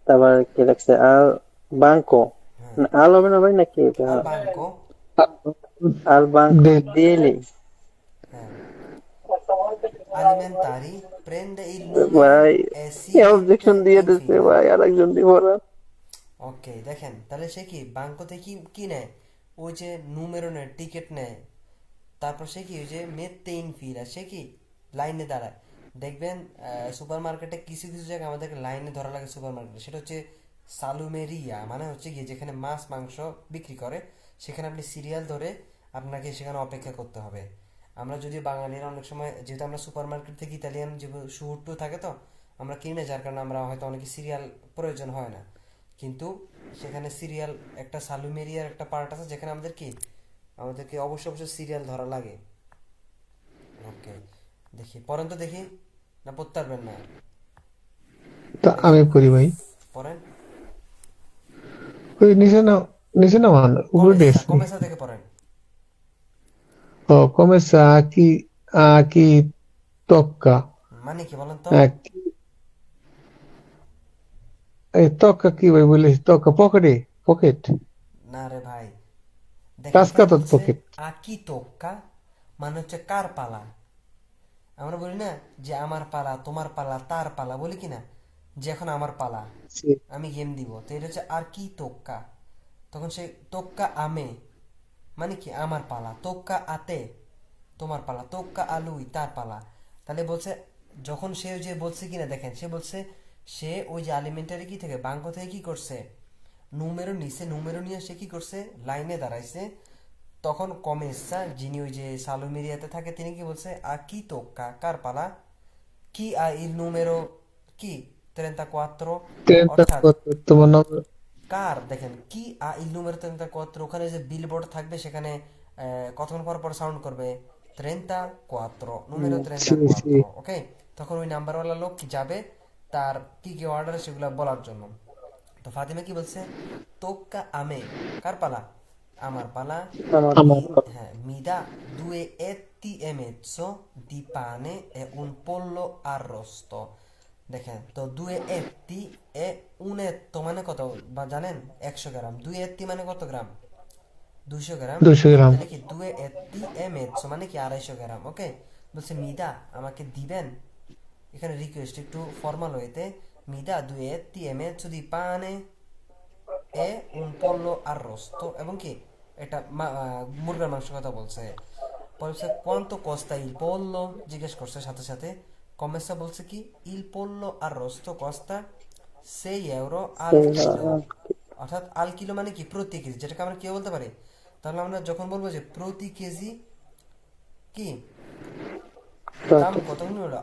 তারপর কি লাগছে আল বাঙ্কো, হ্যাঁ, না, আল হবে না ভাই নাকি এটা? আল হ্যাঁ, বাঙ্কো, আল বাঙ্কো দিয়েলি। হ্যাঁ, alimentari prende il numero ভাই e si mette অবজেকশন দিয়ে in দিচ্ছে fila. ভাই, আরেকজন দিব ওরা। ওকে, দেখেন তাহলে সে কি বাঙ্কোতে কি কি নেয়, ওই যে নুমেরো নেয়, টিকিট নেয়, তারপর সে কি ওই যে মেতে ইন ফিলা, সে কি লাইনে দাঁড়ায়। দেখবেন সুপার মার্কেটে কিছু কিছু জায়গায় আমাদেরকে লাইনে ধরা লাগে সুপার মার্কেটে, সেটা হচ্ছে সালুমেরিয়া, মানে হচ্ছে গিয়ে যেখানে মাছ মাংস বিক্রি করে, সেখানে আপনি সিরিয়াল ধরে আপনাকে সেখানে অপেক্ষা করতে হবে। আমরা যদি বাঙালিরা অনেক সময়, যেহেতু আমরা সুপার মার্কেট থেকে ইতালিয়ান যে শুটু থাকে তো আমরা কিনে, যার কারণে আমরা হয়তো অনেকে সিরিয়াল প্রয়োজন হয় না, কিন্তু সেখানে সিরিয়াল একটা সালুমেরিয়ার একটা পার্ট আছে যেখানে আমাদেরকে অবশ্যই অবশ্যই সিরিয়াল ধরা লাগে। ওকে, দেখি পড়েন তো দেখি, না পড়তে পারবেন না? তা আমি পড়ি ভাই। পড়েন, ওই নিচে না মান উপরে কমেসা দেখছি। কমেসা থেকে পড়েন। ও começa aqui toca মানে কি বলেন তো? aqui এই toca কি ভাই বলে, toca পকেট না রে ভাই, দেখেন এখানে কাসকাত বলছে পকেট। আকি তোক্কা, মানে হচ্ছে কার পালা। আমরা বলি না যে আমার পালা, তোমার পালা, তার পালা, বলি কি না যে এখন আমার পালা, আমি গেম দিব, তো এটা হচ্ছে আর কি তোক্কা। তখন সে তোক্কা আমে, মানে কি আমার পালা, তোক্কা আতে তোমার পালা, তোক্কা আলুই তার পালা। তাহলে বলছে যখন সে যে বলছে কিনা, দেখেন সে বলছে সে ওই যে আলিমেন্টারি কি থেকে বাঙ্কো থেকে কি করছে, নুমেরো নিছে, নুমেরো নিয়ে সে কি করছে লাইনে দাঁড়াইছে, তখন কমেসা, যিনি ওই যে সালুমেরিয়াতে থাকে, তিনি কি বলছে, আ কি তোক্কা, কার পালা, কি আ ইল নুমেরো কি 34, অর্থাৎ 34 তোমার নম্বর। কার, দেখেন কি আ ইল número 34, ওখানে যে বিলবোর্ড থাকবে সেখানে কতক্ষণ পর পর সাউন্ড করবে 34, número জি জি 34, ওকে। তখন ওই নাম্বারওয়ালা লোক কি যাবে তার কি কি অর্ডার সেগুলো বলার জন্য। তো ফাতিমা কি বলছে, তোক্কা আমে, কার পালা, আমার পালা, আমার আমার হ্যাঁ, mi dà 2,5 etti di pane e un pollo arrosto। দেখেন তো 2 etti এ 1 etto মানে কত বা জানেন, 100 গ্রাম। 2 etti মানে কত গ্রাম, 200 গ্রাম। 200 গ্রাম। তাহলে কি 2 etti e mezzo মানে কি 250 গ্রাম, ওকে। বলছে মিদা, আমাকে দিবেন, এখানে রিকোয়েস্ট একটু ফর্মাল হইতে, মিদা 2 etti e mezzo di pane এ un pollo arrosto, এবং কি এটা মুরগার মাংস কথা বলছে। পরে বলছে quanto costa il pollo, জিজ্ঞেস করছে সাথে সাথে। কমেসা বলছে কি il pollo arrosto costa 6 euro al kilo, অর্থাৎ আল কিলো মানে কি প্রতি কেজি, যেটাকে আমরা কি বলতে পারি। তাহলে আমরা যখন বলবো যে প্রতি কেজি কি দাম কত হলো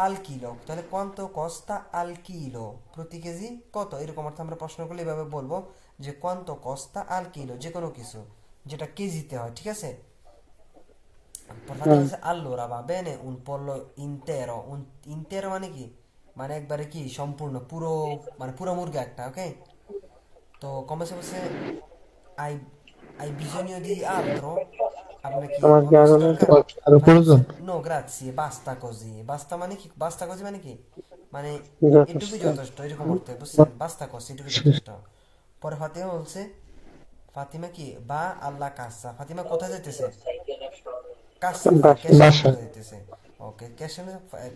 আল কিলো, তাহলে কোয়ান্তো কস্তা আল কিলো, প্রতি কেজি কত, এরকম অর্থে আমরা প্রশ্ন করলে এভাবে বলবো যে কোয়ান্তো কস্তা আল কিলো, যে কোনো কিছু যেটা কেজিতে হয়, ঠিক আছে। allora va bene un pollo intero, un intero মানে কি, মানে একবারে কি সম্পূর্ণ, পুরো মানে পুরো মুরগা একটা, ওকে। তো কমেছে বলছে I I bisogno di altro, আপনার কি আমার কি অন্য আরো কিছু দরকার। আরো প্রয়োজন। নো গ্রাzie basta così, বাস্তা মানে কি, বাস্তা così মানে কি, মানে এটুকুই যথেষ্ট। যথেষ্ট, এরকম অর্থে বুঝছেন, বাস্তা così এটুকুই যথেষ্ট। পরে ফাতিমা বলছে, ফাতিমা কি বা আল্লাহ কাসা, ফাতিমা কোথায় যাইতেছে, কাসা ক্যাশ বাসা। যাইতেছে, ওকে। ক্যাশ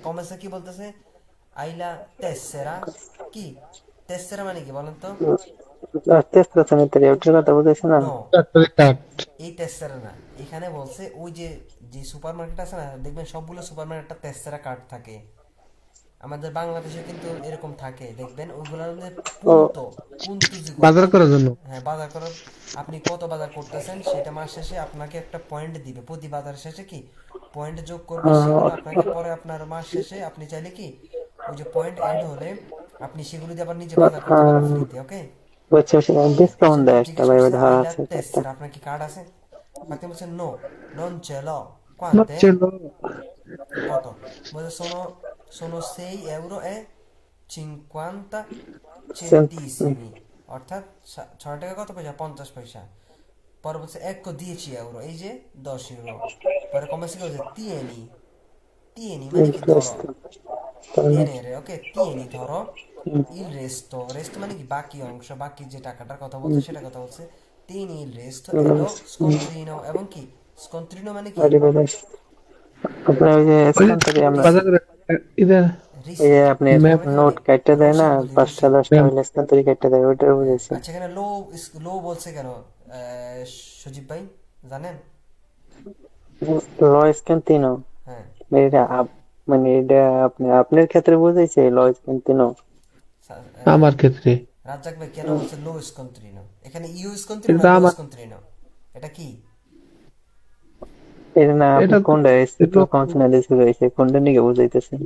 কমেছে কি বলতেছে, আইলা তেসেরা, কি তেসেরা মানে কি বলেন তো, তেসরা শ্রেণীতে ওটার কথা বলতেছি না। No factory card. এই তেসেরা না, এখানে বলছে ওই যে যে সুপার মার্কেট আছে না, দেখবেন সবগুলো সুপার মার্কেটটা তেসেরা কার্ড থাকে, আমাদের বাংলাদেশে কিন্তু এরকম থাকে, দেখবেন ওইগুলোর মধ্যে ও পুনতো পুন্তু যে বাজার করার জন্য। হ্যাঁ, বাজার করার, আপনি কত বাজার করতেছেন সেটা মাস শেষে আপনাকে একটা পয়েন্ট দিবে, প্রতি বাজার শেষে কি পয়েন্ট যোগ করবে, সেগুলো আপনাকে পরে আপনার মাস শেষে আপনি চাইলে কি ওই যে পয়েন্ট অ্যাড হলে আপনি সেগুলো দিয়ে আবার নিজে বাজার করতে পারেন ফ্রিতে, ওকে। বুঝছি বুঝছি, ডিসকাউন্ট দেয় একটা জিজ্ঞেস ভাই, করছে ধার আইলা আছে একটা। তেসরা, আপনার কি কার্ড আছে, ফাতিমা বলছে নো নন চেলো, না কোয়ান্তে, ছিল। কত, বলছে sono 6 euro e 50 centesimi, অর্থাৎ 6 টাকা কত পয়সা, 50 পয়সা। পরে বলছে 10 euro, এই যে 10 ইউরো। পরে কমেছে কি বলছে tieni, tieni মানে কি ধরো, tenere, ওকে, tieni ধরো, il resto মানে কি বাকি অংশ, বাকি যে টাকাটার কথা বলছে সেটা কথা বলছে, tieni il resto e lo scontrino, এবং কি scontrino মানে কি আরে বাবা, আপনার ওই যে ওই যে স্থান থেকে আমরা বাজার করে ইদার এই যে রিসিট, আপনার ম্যাপ। আমরা কি নোট বলি কাটতে দেয় না, রসিদ বলি, 5টা রসিদ। 10টা হইলে স্থান থেকে কাটতে দেয়, ওইটা বুঝেছি। আচ্ছা, এখানে লো লো বলছে কেন, সজীব ভাই জানেন, ল স্ক্যান তিনো, হ্যাঁ, এটা মানে এটা আপনার ক্ষেত্রে বুঝেছি ল স্ক্যান তিনো। আমার ক্ষেত্রে রাজ্জাক ভাই কেন বলছে লো স্কন্ত্রিনো, এখানে ইউ স্কন্ত্রিনো এটা না লো আমার স্কন্ত্রিনো, এটা কি, এটা না, আপনি এটা কোনটা তো কনফিডেন্স হয়েছে, কোনটা নিয়ে বুঝাইতেছেন?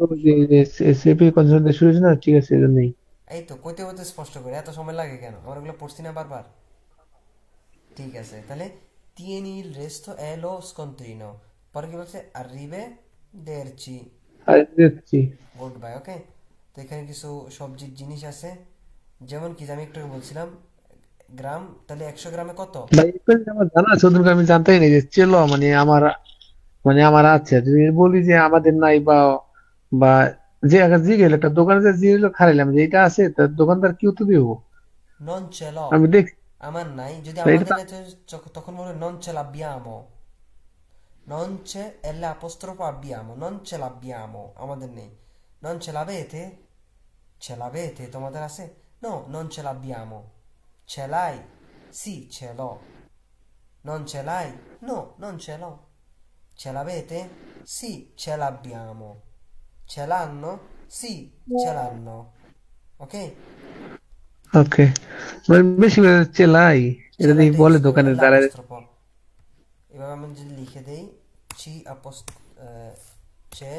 এসএপি কনসালটেন্ট শুরু হয়েছে না, ঠিক আছে এই জন্যই। এই তো কইতে কইতে স্পষ্ট করে এত সময় লাগে কেন, আমরা ওগুলো পড়ছি না বারবার, ঠিক আছে। তাহলে tieni il resto e lo scontrino, পরে কি বলছে arrive derci, আর দিচ্ছি। গুড বাই, ওকে। তো এখানে কিছু সবজির জিনিস আছে, যেমন কি আমি একটু আগে বলছিলাম গ্রাম, তাহলে 100 গ্রামে কত, ভাই একটু আমার জানা আছে, ওদের আমি জানতাই না যে ছিল, মানে আমার আছে, যদি বলি যে আমাদের নাই বা বা যে আগে জি গেলে একটা দোকানে যে জি গেলো খাইলাম যে এটা আছে, তার দোকানদার কি উত্তর দিব? non ce l'ho, আমি দেখছি আমার নাই, যদি এটা আমাদের তো নাই তখন বলবে non ce l'abbiamo, non c'è l apostrofo abbiamo, non ce l'abbiamo, আমাদের নেই। non ce l'avete, ce l'avete, তোমাদের আছে, no non ce l'abbiamo, ce l'hai, sì ce l'ho, non ce l'hai, no non ce l'ho, ce l'avete, sì ce l'abbiamo, ce l'hanno, sì ce l'hanno, ok। ওকে, মানে বেশি করে চেলাই, ce এটা দিয়ে l'hai বলে testo দোকানে l দাঁড়ায়। apostrofo, এভাবে আমি যদি লিখে দেই চি চে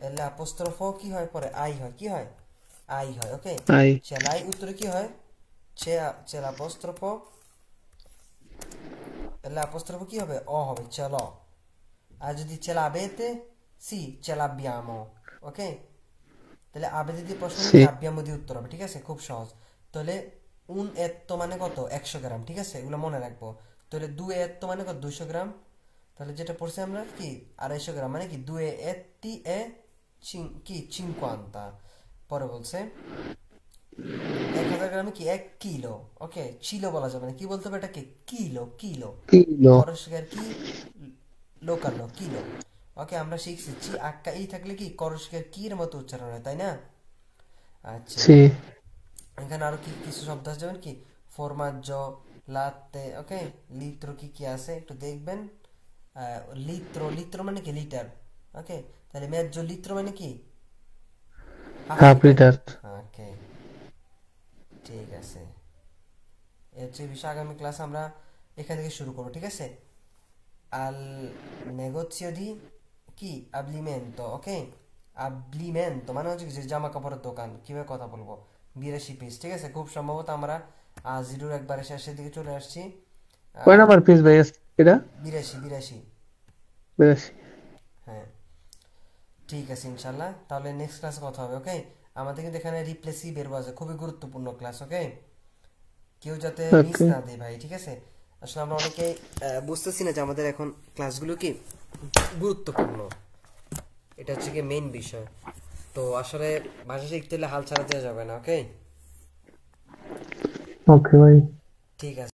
এলে অ্যাপোস্ট্রোফ কি হয় পরে আই হয়, কি হয় আই হয়। ওকে, আই চেলাই উত্তরে কি হয় চেল অ্যাপোস্ট্রোফ এলে অ্যাপোস্ট্রোফ কি হবে অ হবে চলো। আর যদি চেলাবেতে সি চেলাবিয়ামো। ওকে, তাহলে আবেদে দিয়ে প্রশ্ন সি আব্বিয়ামো দিয়ে উত্তর হবে। ঠিক আছে, খুব সহজ। তাহলে উন এত্তো মানে কত 100 গ্রাম। ঠিক আছে, এগুলো মনে রাখবো। তাহলে 2 এত্তো মানে কত 200 গ্রাম। তাহলে যেটা পড়ছি আমরা কি 250 গ্রাম মানে কি 2 etti e কি 50। পরে বলছে 1000 গ্রামে কি 1 কিলো। ওকে, চিলো বলা যাবে না, কি বলতে হবে এটাকে কিলো। কিলো কিলো করস্কার কি লোকালো কিলো। ওকে, আমরা শিখছি চি আক্কা ই থাকলে কি করস্কার কির মতো উচ্চারণ হয়, তাই না? আচ্ছা, সি এখানে আরো কি কিছু শব্দ আছে যেমন কি ফরমাজ্জো, লাত্তে। ওকে, লিত্রো কি কি আছে একটু দেখবেন। লিত্রো, লিত্রো মানে কি লিটার। ওকে, তাহলে মেজ্জো লিত্রো মানে কি হাফ হাফ লিটার। লিটার ওকে, ঠিক আছে। এর যে বিষয় আগামী ক্লাস আমরা এখান থেকে শুরু করবো। ঠিক আছে, al negozio di কি ablimento। ওকে, ablimento মানে হচ্ছে কি যে জামা কাপড়ের দোকান। কিভাবে কথা বলবো 82 পিস। ঠিক আছে, খুব সম্ভবত আমরা জিরোর একবারে শেষের দিকে চলে আসছি। কয় নাম্বার পেজ ভাই এটা? 82 82। 82 হ্যাঁ, ঠিক আছে ইনশাল্লাহ। তাহলে নেক্সট ক্লাসে কথা হবে। ওকে, আমাদের কিন্তু এখানে রিপ্লেসি বেরবো আছে, খুবই গুরুত্বপূর্ণ ক্লাস। ওকে, কেউ যাতে মিস ওকে না দেয় ভাই। ঠিক আছে, আসলে আমরা অনেকে বুঝতেছি না যে আমাদের এখন ক্লাসগুলো কি গুরুত্বপূর্ণ। এটা হচ্ছে কি মেইন বিষয়। তো আসলে ভাষা শিখতে হলে হাল ছাড়া দেওয়া যাবে না। ওকে, ওকে ভাই। ঠিক আছে।